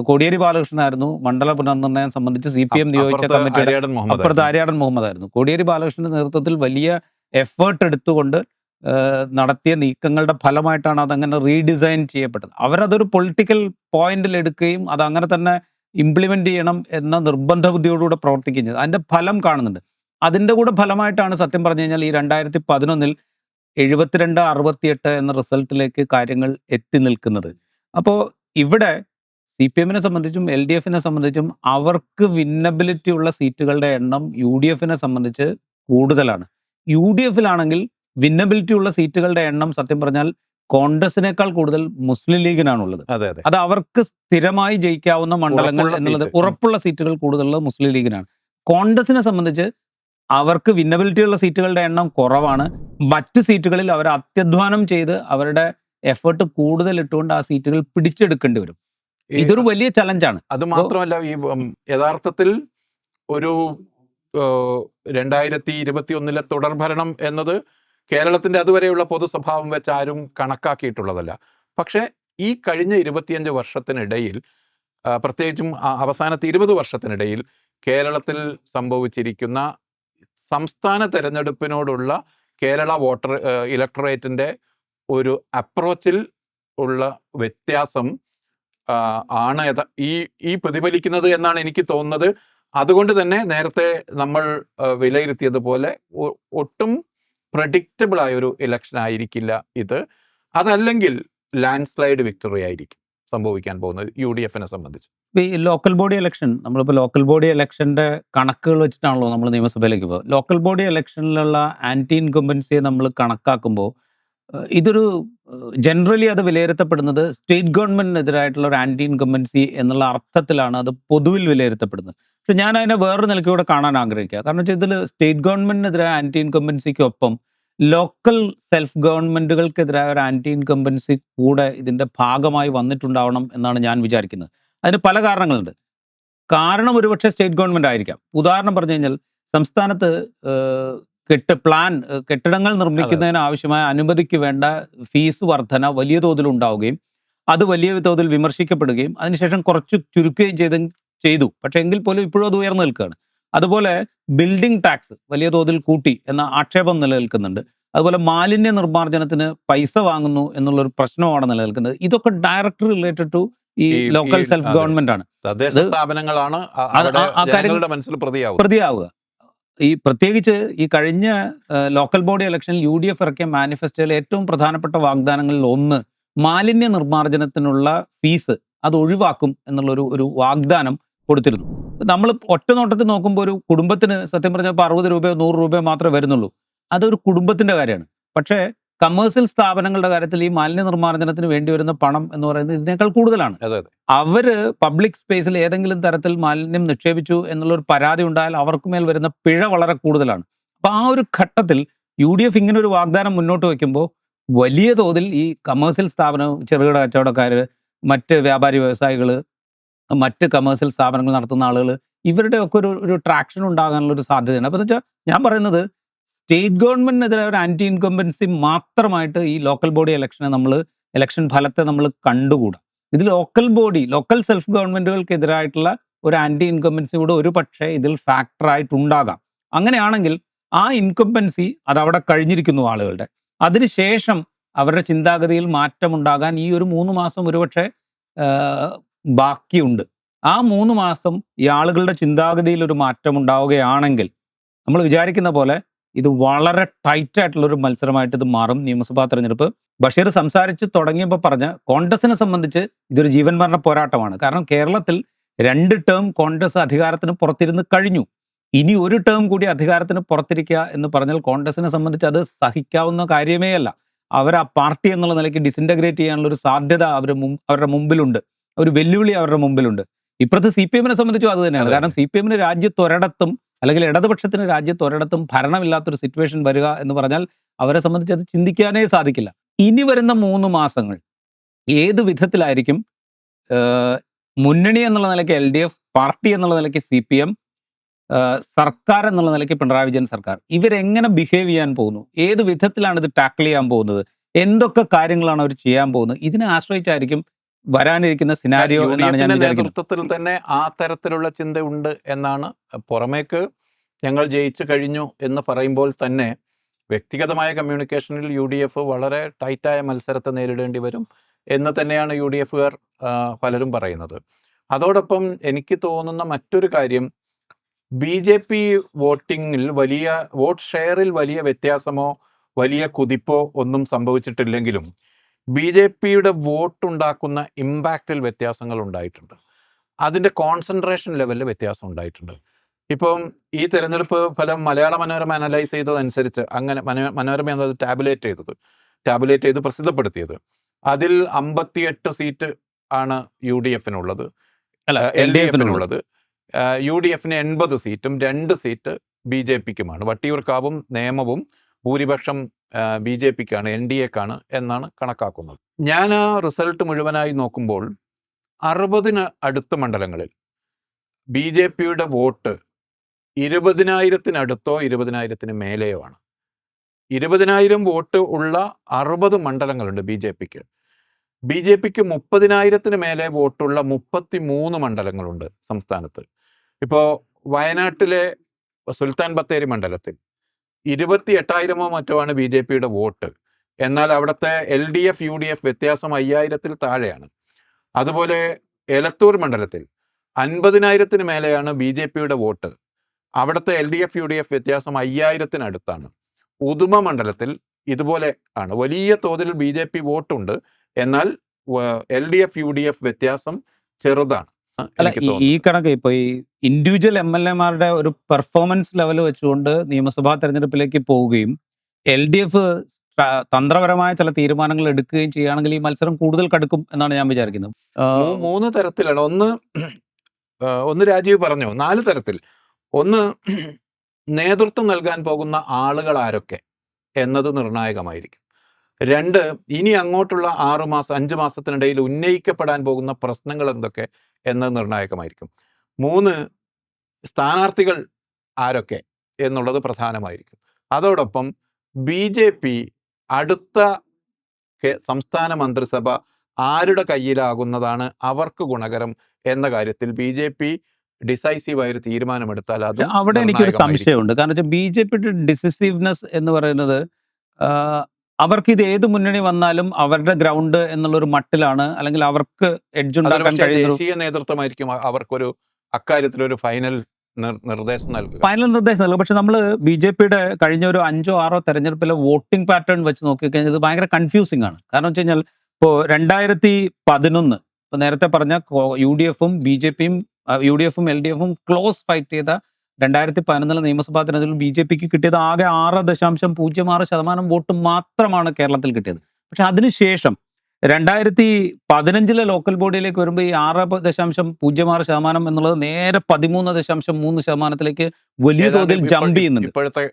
കോടിയേരി ബാലകൃഷ്ണനായിരുന്നു മണ്ഡല പുനർനിർണയം സംബന്ധിച്ച് CPM നിയോഗിച്ച കമ്മിറ്റിയുടെ അപ്പുറത്ത് ആര്യാടൻ മുഹമ്മദ് ആയിരുന്നു. കോടിയേരി ബാലകൃഷ്ണന്റെ നേതൃത്വത്തിൽ വലിയ എഫേർട്ട് എടുത്തുകൊണ്ട് നടത്തിയ നീക്കങ്ങളുടെ ഫലമായിട്ടാണ് അതങ്ങനെ റീഡിസൈൻ ചെയ്യപ്പെട്ടത്. അവരതൊരു പൊളിറ്റിക്കൽ പോയിന്റിൽ എടുക്കുകയും അത് അങ്ങനെ തന്നെ ഇംപ്ലിമെന്റ് ചെയ്യണം എന്ന നിർബന്ധ ബുദ്ധിയോടുകൂടെ പ്രവർത്തിക്കുകയും ചെയ്തത്. അതിന്റെ ഫലം കാണുന്നുണ്ട്. അതിന്റെ കൂടെ ഫലമായിട്ടാണ് സത്യം പറഞ്ഞു കഴിഞ്ഞാൽ ഈ 2011 72, 68 എന്ന റിസൾട്ടിലേക്ക് കാര്യങ്ങൾ എത്തി നിൽക്കുന്നത്. അപ്പോൾ ഇവിടെ CPM-നെ സംബന്ധിച്ചും LDF-നെ സംബന്ധിച്ചും അവർക്ക് വിന്നബിലിറ്റി ഉള്ള സീറ്റുകളുടെ എണ്ണം UDF-നെ സംബന്ധിച്ച് കൂടുതലാണ്. UDF-ലാണെങ്കിൽ വിന്നബിലിറ്റി ഉള്ള സീറ്റുകളുടെ എണ്ണം സത്യം പറഞ്ഞാൽ കോൺഗ്രസിനേക്കാൾ കൂടുതൽ മുസ്ലിം ലീഗിനാണുള്ളത്. അത് അവർക്ക് സ്ഥിരമായി ജയിക്കാവുന്ന മണ്ഡലങ്ങൾ എന്നുള്ളത് ഉറപ്പുള്ള സീറ്റുകൾ കൂടുതലുള്ളത് മുസ്ലിം ലീഗിനാണ്. കോൺഗ്രസിനെ സംബന്ധിച്ച് അവർക്ക് വിന്നബിലിറ്റി ഉള്ള സീറ്റുകളുടെ എണ്ണം കുറവാണ്. മറ്റ് സീറ്റുകളിൽ അവർ അത്യധ്വാനം ചെയ്ത് അവരുടെ എഫേർട്ട് കൂടുതൽ ഇട്ടുകൊണ്ട് ആ സീറ്റുകൾ പിടിച്ചെടുക്കേണ്ടി വരും. ഇതൊരു വലിയ ചലഞ്ചാണ്. അത് മാത്രമല്ല ഈ യഥാർത്ഥത്തിൽ ഒരു 2021 തുടർഭരണം എന്നത് കേരളത്തിന്റെ അതുവരെയുള്ള പൊതു സ്വഭാവം വെച്ച് ആരും കണക്കാക്കിയിട്ടുള്ളതല്ല. പക്ഷേ ഈ കഴിഞ്ഞ 25 വർഷത്തിനിടയിൽ പ്രത്യേകിച്ചും അവസാനത്തെ 20 വർഷത്തിനിടയിൽ കേരളത്തിൽ സംഭവിച്ചിരിക്കുന്ന സംസ്ഥാന തെരഞ്ഞെടുപ്പിനോടുള്ള കേരള വോട്ടർ ഇലക്ടറേറ്റിന്റെ ഒരു അപ്രോച്ചിൽ ഉള്ള വ്യത്യാസം ആണ് ഈ പ്രതിഫലിക്കുന്നത് എന്നാണ് എനിക്ക് തോന്നുന്നത്. അതുകൊണ്ട് തന്നെ നേരത്തെ നമ്മൾ വിലയിരുത്തിയതുപോലെ ഒട്ടും പ്രഡിക്റ്റബിൾ ആയ ഒരു ഇലക്ഷൻ ആയിരിക്കില്ല ഇത്. അതല്ലെങ്കിൽ ലാൻഡ് സ്ലൈഡ് വിക്ടറി ആയിരിക്കും സംഭവിക്കാൻ പോകുന്നത് UDF-നെ സംബന്ധിച്ച്. ഈ ലോക്കൽ ബോഡി ഇലക്ഷൻ, നമ്മളിപ്പോൾ ലോക്കൽ ബോഡി ഇലക്ഷൻ്റെ കണക്കുകൾ വെച്ചിട്ടാണല്ലോ നമ്മൾ നിയമസഭയിലേക്ക് പോകുക. ലോക്കൽ ബോഡി ഇലക്ഷനിലുള്ള ആൻറ്റി ഇൻകംബൻസിയെ നമ്മൾ കണക്കാക്കുമ്പോൾ ഇതൊരു ജനറലി അത് വിലയിരുത്തപ്പെടുന്നത് സ്റ്റേറ്റ് ഗവൺമെൻറ്റിനെതിരായിട്ടുള്ള ഒരു ആൻറ്റി ഇൻകംബൻസി എന്നുള്ള അർത്ഥത്തിലാണ് അത് പൊതുവിൽ വിലയിരുത്തപ്പെടുന്നത്. പക്ഷെ ഞാൻ അതിനെ വേറൊരു നിലയ്ക്കൂടെ കാണാൻ ആഗ്രഹിക്കുക. കാരണം വെച്ചാൽ ഇതിൽ സ്റ്റേറ്റ് ഗവൺമെൻറ്റിനെതിരായ ആൻറ്റി ഇൻകംബൻസിക്കൊപ്പം ലോക്കൽ സെൽഫ് ഗവൺമെൻറ്റുകൾക്കെതിരായ ഒരു ആൻറ്റി ഇൻകംബൻസി കൂടെ ഇതിൻ്റെ ഭാഗമായി വന്നിട്ടുണ്ടാവണം എന്നാണ് ഞാൻ വിചാരിക്കുന്നത്. അതിന് പല കാരണങ്ങളുണ്ട്. കാരണം ഒരുപക്ഷെ സ്റ്റേറ്റ് ഗവൺമെൻറ് ആയിരിക്കാം. ഉദാഹരണം പറഞ്ഞു കഴിഞ്ഞാൽ സംസ്ഥാനത്ത് കെട്ടിടങ്ങൾ നിർമ്മിക്കുന്നതിന് ആവശ്യമായ അനുമതിക്ക് വേണ്ട ഫീസ് വർധന വലിയ തോതിൽ ഉണ്ടാവുകയും അത് വലിയ തോതിൽ വിമർശിക്കപ്പെടുകയും അതിനുശേഷം കുറച്ച് ചുരുക്കുകയും ചെയ്തു. പക്ഷേ എങ്കിൽ പോലും ഇപ്പോഴും അത് ഉയർന്നു നിൽക്കുകയാണ്. അതുപോലെ ബിൽഡിംഗ് ടാക്സ് വലിയ തോതിൽ കൂട്ടി എന്ന ആക്ഷേപം നിലനിൽക്കുന്നുണ്ട്. അതുപോലെ മാലിന്യ നിർമ്മാർജ്ജനത്തിന് പൈസ വാങ്ങുന്നു എന്നുള്ളൊരു പ്രശ്നമാണ് നിലനിൽക്കുന്നത്. ഇതൊക്കെ ഡയറക്ട്ലി റിലേറ്റഡ് ടു ഈ ലോക്കൽ സെൽഫ് ഗവൺമെന്റ് ആണ്. തദ്ദേശ സ്ഥാപനങ്ങളാണ് മനസ്സിൽ പ്രതിയാവുക. ഈ പ്രത്യേകിച്ച് ഈ കഴിഞ്ഞ ലോക്കൽ ബോഡി ഇലക്ഷനിൽ UDF ഇറക്കിയ മാനിഫെസ്റ്റോയിലെ ഏറ്റവും പ്രധാനപ്പെട്ട വാഗ്ദാനങ്ങളിൽ ഒന്ന് മാലിന്യ നിർമ്മാർജ്ജനത്തിനുള്ള ഫീസ് അത് ഒഴിവാക്കും എന്നുള്ളൊരു വാഗ്ദാനം കൊടുത്തിരുന്നു. നമ്മൾ ഒറ്റ നോട്ടത്തിൽ നോക്കുമ്പോൾ ഒരു കുടുംബത്തിന് സത്യം പറഞ്ഞാൽ 60 രൂപയോ 100 രൂപയോ മാത്രമേ വരുന്നുള്ളൂ. അതൊരു കുടുംബത്തിന്റെ കാര്യമാണ്. പക്ഷേ കമേഴ്സ്യൽ സ്ഥാപനങ്ങളുടെ കാര്യത്തിൽ ഈ മാലിന്യ നിർമ്മാർജ്ജനത്തിന് വേണ്ടി വരുന്ന പണം എന്ന് പറയുന്നത് ഇതിനേക്കാൾ കൂടുതലാണ്. അവര് പബ്ലിക് സ്പേസിൽ ഏതെങ്കിലും തരത്തിൽ മാലിന്യം നിക്ഷേപിച്ചു എന്നുള്ളൊരു പരാതി ഉണ്ടായാൽ അവർക്ക് മേൽ വരുന്ന പിഴ വളരെ കൂടുതലാണ്. അപ്പൊ ആ ഒരു ഘട്ടത്തിൽ UDF ഇങ്ങനെ ഒരു വാഗ്ദാനം മുന്നോട്ട് വയ്ക്കുമ്പോൾ വലിയ തോതിൽ ഈ കമേഴ്സ്യൽ സ്ഥാപനം, ചെറുകിട കച്ചവടക്കാർ, മറ്റ് വ്യാപാരി വ്യവസായികൾ, മറ്റ് കമേഴ്സ്യൽ സ്ഥാപനങ്ങൾ നടത്തുന്ന ആളുകൾ, ഇവരുടെ ഒക്കെ ഒരു ട്രാക്ഷൻ ഉണ്ടാകാനുള്ള ഒരു സാധ്യതയാണ്. അപ്പോൾ വെച്ചാൽ ഞാൻ പറയുന്നത് സ്റ്റേറ്റ് ഗവൺമെന്റിനെതിരെ ഒരു ആൻറ്റി ഇൻകംബൻസി മാത്രമായിട്ട് ഈ ലോക്കൽ ബോഡി ഇലക്ഷൻ ഫലത്തെ നമ്മൾ കണ്ടുകൂടാ. ഇത് ലോക്കൽ സെൽഫ് ഗവൺമെന്റുകൾക്കെതിരായിട്ടുള്ള ഒരു ആൻറ്റി ഇൻകംബൻസി കൂടെ ഒരു പക്ഷേ ഇതിൽ ഫാക്ടറായിട്ടുണ്ടാകാം. അങ്ങനെയാണെങ്കിൽ ആ ഇൻകംബൻസി അതവിടെ കഴിഞ്ഞിരിക്കുന്നു ആളുകളുടെ. അതിനുശേഷം അവരുടെ ചിന്താഗതിയിൽ മാറ്റമുണ്ടാകാൻ ഈ ഒരു 3 മാസം ഒരുപക്ഷെ ബാക്കിയുണ്ട്. ആ 3 മാസം ഈ ആളുകളുടെ ചിന്താഗതിയിൽ ഒരു മാറ്റം ഉണ്ടാവുകയാണെങ്കിൽ നമ്മൾ വിചാരിക്കുന്ന പോലെ ഇത് വളരെ ടൈറ്റ് ആയിട്ടുള്ള ഒരു മത്സരമായിട്ട് ഇത് മാറും നിയമസഭാ തെരഞ്ഞെടുപ്പ്. ബഷീർ സംസാരിച്ച് തുടങ്ങിയപ്പോൾ പറഞ്ഞ കോൺഗ്രസിനെ സംബന്ധിച്ച് ഇതൊരു ജീവൻ മരണ പോരാട്ടമാണ്. കാരണം കേരളത്തിൽ 2 ടേം കോൺഗ്രസ് അധികാരത്തിന് പുറത്തിരുന്ന് കഴിഞ്ഞു. ഇനി ഒരു ടേം കൂടി അധികാരത്തിന് പുറത്തിരിക്കുക എന്ന് പറഞ്ഞാൽ കോൺഗ്രസിനെ സംബന്ധിച്ച് അത് സഹിക്കാവുന്ന കാര്യമേ അല്ല. അവർ ആ പാർട്ടി എന്നുള്ള നിലയ്ക്ക് ഡിസിൻറ്റഗ്രേറ്റ് ചെയ്യാനുള്ള ഒരു സാധ്യത അവരുടെ മുമ്പിലുണ്ട്. ഒരു വെല്ലുവിളി അവരുടെ മുമ്പിലുണ്ട്. ഇപ്പുറത്ത് CPM-നെ സംബന്ധിച്ചും അത് തന്നെയാണ്. അതെ. കാരണം CPM-ന് രാജ്യത്തൊരിടത്തും അല്ലെങ്കിൽ ഇടതുപക്ഷത്തിന് രാജ്യത്തൊരിടത്തും ഭരണമില്ലാത്തൊരു സിറ്റുവേഷൻ വരിക എന്ന് പറഞ്ഞാൽ അവരെ സംബന്ധിച്ച് അത് ചിന്തിക്കാനേ സാധിക്കില്ല. ഇനി വരുന്ന 3 മാസങ്ങൾ ഏത് വിധത്തിലായിരിക്കും മുന്നണി എന്നുള്ള നിലയ്ക്ക് LDF, പാർട്ടി എന്നുള്ള നിലയ്ക്ക് CPM, സർക്കാർ എന്നുള്ള നിലയ്ക്ക് പിണറായി വിജയൻ സർക്കാർ ഇവരെങ്ങനെ ബിഹേവ് ചെയ്യാൻ പോകുന്നു, ഏത് വിധത്തിലാണ് ഇത് ടാക്കിൾ ചെയ്യാൻ പോകുന്നത്, എന്തൊക്കെ കാര്യങ്ങളാണ് അവർ ചെയ്യാൻ പോകുന്നത്, ഇതിനെ ആശ്രയിച്ചായിരിക്കും വരാനിരിക്കുന്ന സിനാരിയോ എന്നാണ് ഞാൻ UDF-ന്റെ വിചാരിക്കുന്നത്. നേതൃത്വത്തിൽ തന്നെ ആ തരത്തിലുള്ള ചിന്തയുണ്ട് എന്നാണ്. പുറമേക്ക് ഞങ്ങൾ ജയിച്ചു കഴിഞ്ഞു എന്ന് പറയുമ്പോൾ തന്നെ വ്യക്തിഗതമായ കമ്മ്യൂണിക്കേഷനിൽ UDF വളരെ ടൈറ്റായ മത്സരത്തെ നേരിടേണ്ടി വരും എന്ന് തന്നെയാണ് UDF-കാർ പലരും പറയുന്നത്. അതോടൊപ്പം എനിക്ക് തോന്നുന്ന മറ്റൊരു കാര്യം, BJP വോട്ടിങ്ങിൽ വോട്ട് ഷെയറിൽ വലിയ വ്യത്യാസമോ വലിയ കുതിപ്പോ ഒന്നും സംഭവിച്ചിട്ടില്ലെങ്കിലും BJP-യുടെ വോട്ടുണ്ടാക്കുന്ന ഇമ്പാക്റ്റിൽ വ്യത്യാസങ്ങൾ ഉണ്ടായിട്ടുണ്ട്. അതിൻ്റെ കോൺസെൻട്രേഷൻ ലെവലിൽ വ്യത്യാസം ഉണ്ടായിട്ടുണ്ട്. ഇപ്പം ഈ തെരഞ്ഞെടുപ്പ് ഫലം മലയാള മനോരമ അനലൈസ് ചെയ്തതനുസരിച്ച്, അങ്ങനെ മനോരമ എന്നത് ടാബുലേറ്റ് ചെയ്ത് പ്രസിദ്ധപ്പെടുത്തിയത്, അതിൽ 58 സീറ്റ് ആണ് UDF-നുള്ളത്, അല്ല, LDF-നുള്ളത്. UDF-ന് 80 സീറ്റും 2 സീറ്റ് BJP-ക്കുമാണ്. വട്ടിയൂർക്കാവും നേമവും ഭൂരിപക്ഷം BJP-ക്കാണ്, NDA-ക്കാണ് എന്നാണ് കണക്കാക്കുന്നത്. ഞാൻ ആ റിസൾട്ട് മുഴുവനായി നോക്കുമ്പോൾ 60-ന് അടുത്ത മണ്ഡലങ്ങളിൽ BJP-യുടെ വോട്ട് 20,000-ത്തിനടുത്തോ 20,000-ത്തിന് മേലെയോ ആണ്. 20,000 വോട്ട് ഉള്ള 60 മണ്ഡലങ്ങളുണ്ട് BJP-ക്ക്. BJP-ക്ക് 30,000-ന് മേലെ വോട്ടുള്ള 33 മണ്ഡലങ്ങളുണ്ട് സംസ്ഥാനത്ത്. ഇപ്പോൾ വയനാട്ടിലെ സുൽത്താൻ ബത്തേരി മണ്ഡലത്തിൽ 28,000-ഓ മറ്റോ ആണ് BJP-യുടെ വോട്ട്. എന്നാൽ അവിടുത്തെ LDF UDF വ്യത്യാസം 5,000-ത്തിൽ താഴെയാണ്. അതുപോലെ എലത്തൂർ മണ്ഡലത്തിൽ 50,000-ത്തിന് മേലെയാണ് BJP-യുടെ വോട്ട്. അവിടുത്തെ LDF UDF വ്യത്യാസം 5,000-ത്തിനടുത്താണ്. ഉദുമ മണ്ഡലത്തിൽ ഇതുപോലെ ആണ്. വലിയ തോതിൽ BJP വോട്ടുണ്ട്, എന്നാൽ LDF UDF വ്യത്യാസം ചെറുതാണ്. അല്ല, ഈ കണക്ക് ഇപ്പോൾ ഈ ഇൻഡിവിജ്വൽ MLA-മാരുടെ ഒരു പെർഫോമൻസ് ലെവൽ വെച്ചുകൊണ്ട് നിയമസഭാ തെരഞ്ഞെടുപ്പിലേക്ക് പോവുകയും LDF തന്ത്രപരമായ ചില തീരുമാനങ്ങൾ എടുക്കുകയും ചെയ്യുകയാണെങ്കിൽ ഈ മത്സരം കൂടുതൽ കടുക്കും എന്നാണ് ഞാൻ വിചാരിക്കുന്നത്. 3 തരത്തിലാണ്. ഒന്ന് രാജീവ് പറഞ്ഞു, 4 തരത്തിൽ. ഒന്ന്, നേതൃത്വം നൽകാൻ പോകുന്ന ആളുകൾ ആരൊക്കെ എന്നത് നിർണായകമായിരിക്കും. 2, ഇനി അങ്ങോട്ടുള്ള 6 മാസം 5 മാസത്തിനിടയിൽ ഉന്നയിക്കപ്പെടാൻ പോകുന്ന പ്രശ്നങ്ങൾ എന്തൊക്കെ എന്നത് നിർണായകമായിരിക്കും. 3, സ്ഥാനാർത്ഥികൾ ആരൊക്കെ എന്നുള്ളത് പ്രധാനമായിരിക്കും. അതോടൊപ്പം BJP അടുത്ത സംസ്ഥാന മന്ത്രിസഭ ആരുടെ കയ്യിലാകുന്നതാണ് അവർക്ക് ഗുണകരം എന്ന കാര്യത്തിൽ BJP ഡിസൈസീവായ ഒരു തീരുമാനമെടുത്താൽ അത് അവിടെ എനിക്കൊരു സംശയമുണ്ട്. കാരണം വെച്ചാൽ BJP-യുടെ ഡിസിസീവ്നെസ് എന്ന് പറയുന്നത് അവർക്ക് ഇത് ഏത് മുന്നണി വന്നാലും അവരുടെ ഗ്രൗണ്ട് എന്നുള്ളൊരു മട്ടിലാണ്, അല്ലെങ്കിൽ അവർക്ക് എഡ്ജ് ഉണ്ടാക്കാൻ കഴിയുന്ന ദേശീയ നേതൃത്വമായിരിക്കും അവർക്കൊരു അക്കാര്യത്തിലൊരു ഫൈനൽ നിർദ്ദേശം നൽകുക. പക്ഷെ നമ്മൾ BJP-യുടെ കഴിഞ്ഞ ഒരു 5 or 6 തെരഞ്ഞെടുപ്പിലെ വോട്ടിംഗ് പാറ്റേൺ വെച്ച് നോക്കിക്കഴിഞ്ഞാൽ ഇത് ഭയങ്കര കൺഫ്യൂസിംഗ് ആണ്. കാരണം വെച്ച് കഴിഞ്ഞാൽ ഇപ്പോൾ 2011 ഇപ്പോൾ നേരത്തെ പറഞ്ഞ UDF-ഉം BJP-യും UDF-ഉം LDF-ഉം ക്ലോസ് ഫൈറ്റ് ചെയ്ത 2011 നിയമസഭാ തെരഞ്ഞെടുപ്പിൽ BJP-ക്ക് കിട്ടിയത് ആകെ 6.06% വോട്ട് മാത്രമാണ് കേരളത്തിൽ കിട്ടിയത്. പക്ഷെ അതിനുശേഷം 2015 ലോക്കൽ ബോഡിയിലേക്ക് വരുമ്പോൾ ഈ 6.06% എന്നുള്ളത് നേരെ 13.3%-ലേക്ക് വലിയ തോതിൽ ജമ്പ് ചെയ്യുന്നുണ്ട്. ഇപ്പോഴത്തെ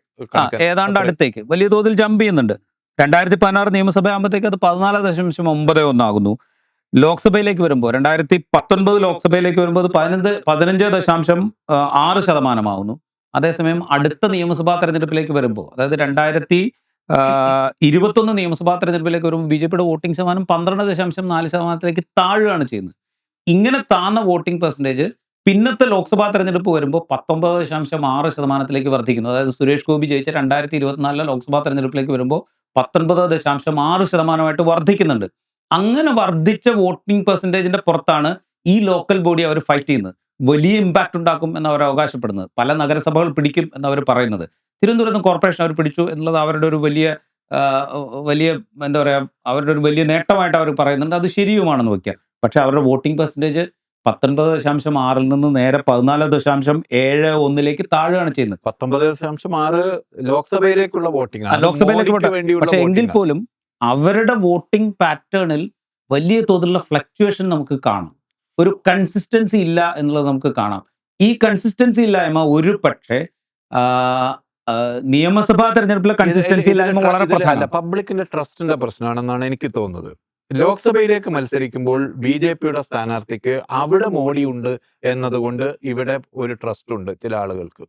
ഏതാണ്ട് അടുത്തേക്ക് വലിയ തോതിൽ ജമ്പ് ചെയ്യുന്നുണ്ട്. 2016 നിയമസഭ ആകുമ്പോഴത്തേക്ക് അത് 14.91 ആകുന്നു. ലോക്സഭയിലേക്ക് വരുമ്പോൾ 2019 ലോക്സഭയിലേക്ക് വരുമ്പോൾ 15.6% ആവുന്നു. അതേസമയം അടുത്ത നിയമസഭാ തെരഞ്ഞെടുപ്പിലേക്ക് വരുമ്പോൾ, അതായത് 2021 നിയമസഭാ തെരഞ്ഞെടുപ്പിലേക്ക് വരുമ്പോൾ BJP-യുടെ വോട്ടിംഗ് ശതമാനം 12.4%-ലേക്ക് താഴുകയാണ് ചെയ്യുന്നത്. ഇങ്ങനെ താന്ന വോട്ടിംഗ് പെർസെൻറ്റേജ് പിന്നത്തെ ലോക്സഭാ തെരഞ്ഞെടുപ്പ് വരുമ്പോൾ 19.6%-ലേക്ക് വർദ്ധിക്കുന്നു. അതായത് സുരേഷ് ഗോപി ജയിച്ച 2024 ലോക്സഭാ തെരഞ്ഞെടുപ്പിലേക്ക് വരുമ്പോൾ 19.6%-ആയിട്ട് വർദ്ധിക്കുന്നുണ്ട്. അങ്ങനെ വർദ്ധിച്ച വോട്ടിംഗ് പെർസെൻറ്റേജിന്റെ പുറത്താണ് ഈ ലോക്കൽ ബോഡി അവർ ഫൈറ്റ് ചെയ്യുന്നത്. വലിയ ഇമ്പാക്റ്റ് ഉണ്ടാക്കും എന്നവർ അവകാശപ്പെടുന്നത്. പല നഗരസഭകൾ പിടിക്കും എന്നവർ പറയുന്നത്. തിരുവനന്തപുരത്ത് കോർപ്പറേഷൻ അവർ പിടിച്ചു എന്നുള്ളത് അവരുടെ ഒരു വലിയ വലിയ എന്താ പറയാ, അവരുടെ ഒരു വലിയ നേട്ടമായിട്ട് അവർ പറയുന്നുണ്ട്. അത് ശരിയുമാണെന്ന് വെക്കാം. പക്ഷേ അവരുടെ വോട്ടിംഗ് പെർസെന്റേജ് 19.6 നിന്ന് നേരെ 14.71 താഴുകയാണ് ചെയ്യുന്നത്. 19.6 ലോക്സഭയിലേക്കുള്ള വോട്ടിംഗ് ആണ്. അത് ലോക്സഭയിലേക്ക് മോഡിക്ക് വോട്ട്. വേണ്ടിയുള്ള പക്ഷേ എങ്കിൽ വോട്ടിംഗ് ആണ്. പോലും അവരുടെ വോട്ടിംഗ് പാറ്റേണിൽ വലിയ തോതിലുള്ള ഫ്ലക്ച്വേഷൻ നമുക്ക് കാണാം. ഒരു കൺസിസ്റ്റൻസി ഇല്ല എന്നുള്ളത് നമുക്ക് കാണാം. ഈ കൺസിസ്റ്റൻസി ഇല്ലായ്മ ഒരു പക്ഷേ നിയമസഭാ തെരഞ്ഞെടുപ്പിലെ കൺസിസ്റ്റൻസി ഇല്ലായ്മ വളരെ പ്രധാനമാണ്. പബ്ലിക്കിന്റെ ട്രസ്റ്റിന്റെ പ്രശ്നമാണെന്നാണ് എനിക്ക് തോന്നുന്നത്. ലോക്സഭയിലേക്ക് മത്സരിക്കുമ്പോൾ ബി.ജെ.പിയുടെ സ്ഥാനാർത്ഥിക്ക് അവിടെ മോഡി ഉണ്ട് എന്നതുകൊണ്ട് ഇവിടെ ഒരു ട്രസ്റ്റ് ഉണ്ട് ചില ആളുകൾക്ക്.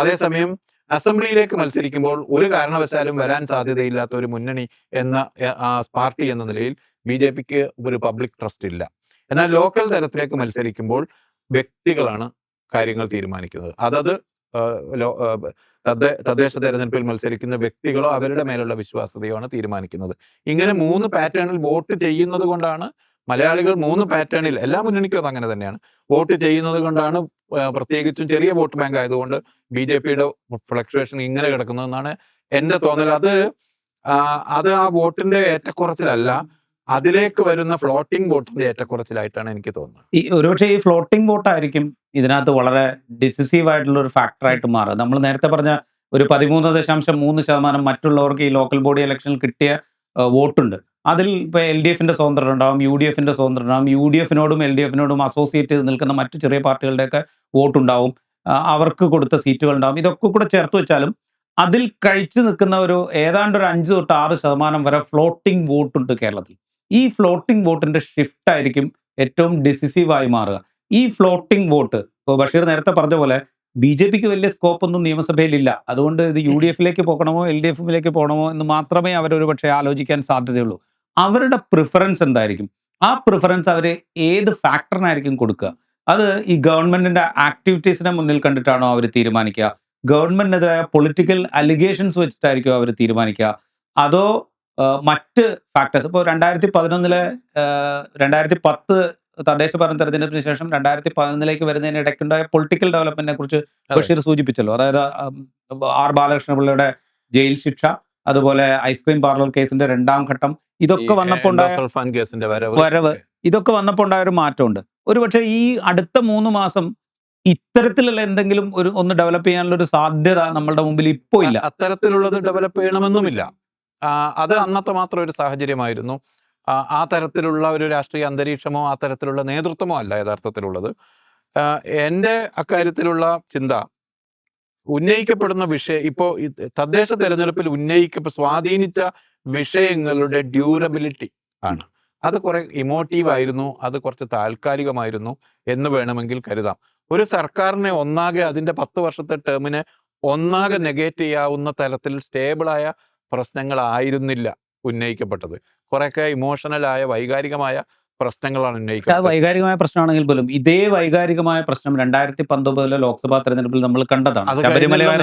അതേസമയം അസംബ്ലിയിലേക്ക് മത്സരിക്കുമ്പോൾ ഒരു കാരണവശാലും വരാൻ സാധ്യതയില്ലാത്ത ഒരു മുന്നണി എന്ന പാർട്ടി എന്ന നിലയിൽ ബി.ജെ.പിക്ക് ഒരു പബ്ലിക് ട്രസ്റ്റ് ഇല്ല. എന്നാൽ ലോക്കൽ തലത്തിലേക്ക് മത്സരിക്കുമ്പോൾ വ്യക്തികളാണ് കാര്യങ്ങൾ തീരുമാനിക്കുന്നത്. അതത് തദ്ദേശ തെരഞ്ഞെടുപ്പിൽ മത്സരിക്കുന്ന വ്യക്തികളോ അവരുടെ മേലുള്ള വിശ്വാസ്യതയോ തീരുമാനിക്കുന്നത്. ഇങ്ങനെ 3 പാറ്റേണിൽ വോട്ട് ചെയ്യുന്നത് കൊണ്ടാണ് മലയാളികൾ 3 പാറ്റേണിൽ, എല്ലാ മുന്നണിക്കും അത് അങ്ങനെ തന്നെയാണ്, വോട്ട് ചെയ്യുന്നത് കൊണ്ടാണ് പ്രത്യേകിച്ചും ചെറിയ വോട്ട് ബാങ്ക് ആയതുകൊണ്ട് ബി.ജെ.പിയുടെ ഫ്ലക്ച്വേഷൻ ഇങ്ങനെ കിടക്കുന്നതെന്നാണ് എൻ്റെ തോന്നൽ. അത് ആ വോട്ടിന്റെ ഏറ്റക്കുറച്ചിലല്ല, അതിലേക്ക് വരുന്ന ഫ്ലോട്ടിംഗ് വോട്ടിന്റെ ഏറ്റക്കുറച്ചിലായിട്ടാണ് എനിക്ക് തോന്നുന്നത്. ഒരുപക്ഷെ ഈ ഫ്ലോട്ടിംഗ് വോട്ടായിരിക്കും ഇതിനകത്ത് വളരെ ഡിസിസീവ് ആയിട്ടുള്ള ഒരു ഫാക്ടറായിട്ട് മാറുക. നമ്മൾ നേരത്തെ പറഞ്ഞ ഒരു 13.3% മറ്റുള്ളവർക്ക് ഈ ലോക്കൽ ബോഡി ഇലക്ഷനിൽ കിട്ടിയ വോട്ടുണ്ട്. അതിൽ ഇപ്പോൾ LDFന്റെ സ്വതന്ത്രം ഉണ്ടാവും, UDFന്റെ സ്വതന്ത്രം ഉണ്ടാവും, UDFനോടും LDFനോടും അസോസിയേറ്റ് ചെയ്ത് നിൽക്കുന്ന മറ്റു ചെറിയ പാർട്ടികളുടെയൊക്കെ വോട്ടുണ്ടാവും, അവർക്ക് കൊടുത്ത സീറ്റുകൾ ഉണ്ടാവും. ഇതൊക്കെ കൂടെ ചേർത്ത് വെച്ചാലും അതിൽ കഴിച്ചു നിൽക്കുന്ന ഒരു ഏതാണ്ട് ഒരു 5 തൊട്ട് 6% വരെ ഫ്ലോട്ടിംഗ് വോട്ടുണ്ട് കേരളത്തിൽ. ഈ ഫ്ലോട്ടിംഗ് വോട്ടിന്റെ ഷിഫ്റ്റ് ആയിരിക്കും ഏറ്റവും ഡിസിസീവായി മാറുക. ഈ ഫ്ലോട്ടിംഗ് വോട്ട്, ഇപ്പോൾ ബഷീർ നേരത്തെ പറഞ്ഞ പോലെ ബി.ജെ.പിക്ക് വലിയ സ്കോപ്പ് ഒന്നും നിയമസഭയിലില്ല. അതുകൊണ്ട് ഇത് UDFിലേക്ക് പോകണമോ LDFിലേക്ക് പോകണമോ എന്ന് മാത്രമേ അവരൊരു പക്ഷേ ആലോചിക്കാൻ സാധ്യതയുള്ളൂ. അവരുടെ പ്രിഫറൻസ് എന്തായിരിക്കും? ആ പ്രിഫറൻസ് അവർ ഏത് ഫാക്ടറിനായിരിക്കും കൊടുക്കുക? അത് ഈ ഗവൺമെന്റിന്റെ ആക്ടിവിറ്റീസിനെ മുന്നിൽ കണ്ടിട്ടാണോ അവർ തീരുമാനിക്കുക? ഗവൺമെന്റിനെതിരായ പൊളിറ്റിക്കൽ അലിഗേഷൻസ് വെച്ചിട്ടായിരിക്കും അവർ തീരുമാനിക്കുക? അതോ മറ്റ് ഫാക്ടേഴ്സ്, ഇപ്പോൾ 2010 തദ്ദേശ ഭരണ തെരഞ്ഞെടുപ്പിന് ശേഷം 2011 വരുന്നതിന് ഇടയ്ക്കുണ്ടായ പൊളിറ്റിക്കൽ ഡെവലപ്മെന്റിനെ കുറിച്ച് ബഷീർ സൂചിപ്പിച്ചല്ലോ. അതായത് ആർ ബാലകൃഷ്ണപിള്ളയുടെ ജയിൽ ശിക്ഷ, അതുപോലെ ഐസ്ക്രീം പാർലർ കേസിന്റെ 2ാം ഘട്ടം, ഇതൊക്കെ വന്നപ്പോൾ വരവ്, ഇതൊക്കെ വന്നപ്പോൾ ഉണ്ടായ ഒരു മാറ്റമുണ്ട്. ഒരുപക്ഷെ ഈ അടുത്ത 3 മാസം ഇത്തരത്തിലുള്ള എന്തെങ്കിലും ഒന്ന് ഡെവലപ്പ് ചെയ്യാനുള്ള ഒരു സാധ്യത നമ്മളുടെ മുമ്പിൽ ഇപ്പോൾ ഇല്ല. അത്തരത്തിലുള്ളത് ഡെവലപ്പ് ചെയ്യണമെന്നുമില്ല. അത് അന്നത്തെ മാത്രം ഒരു സാഹചര്യമായിരുന്നു. ആ തരത്തിലുള്ള ഒരു രാഷ്ട്രീയ അന്തരീക്ഷമോ ആ തരത്തിലുള്ള നേതൃത്വമോ അല്ല യഥാർത്ഥത്തിലുള്ളത്. എൻ്റെ അക്കാര്യത്തിലുള്ള ചിന്ത, ഉന്നയിക്കപ്പെടുന്ന ഇപ്പോൾ തദ്ദേശ തെരഞ്ഞെടുപ്പിൽ സ്വാധീനിച്ച വിഷയങ്ങളുടെ ഡ്യൂറബിലിറ്റി ആണ്. അത് കുറെ ഇമോട്ടീവ് ആയിരുന്നു, അത് കുറച്ച് താൽക്കാലികമായിരുന്നു എന്ന് വേണമെങ്കിൽ കരുതാം. ഒരു സർക്കാരിനെ ഒന്നാകെ അതിൻ്റെ 10 വർഷത്തെ ടേമിനെ ഒന്നാകെ നെഗേറ്റ് ചെയ്യാവുന്ന തരത്തിൽ സ്റ്റേബിളായ പ്രശ്നങ്ങളായിരുന്നില്ല ഉന്നയിക്കപ്പെട്ടത്. കുറെയൊക്കെ ഇമോഷണലായ വൈകാരികമായ പ്രശ്നങ്ങളാണ് ഉന്നയിക്കപ്പെട്ടത്. വൈകാരികമായ പ്രശ്നമാണെങ്കിൽ പോലും ഇതേ വൈകാരികമായ പ്രശ്നം 2019 ലോക്സഭാ തെരഞ്ഞെടുപ്പിൽ നമ്മൾ കണ്ടതാണ്.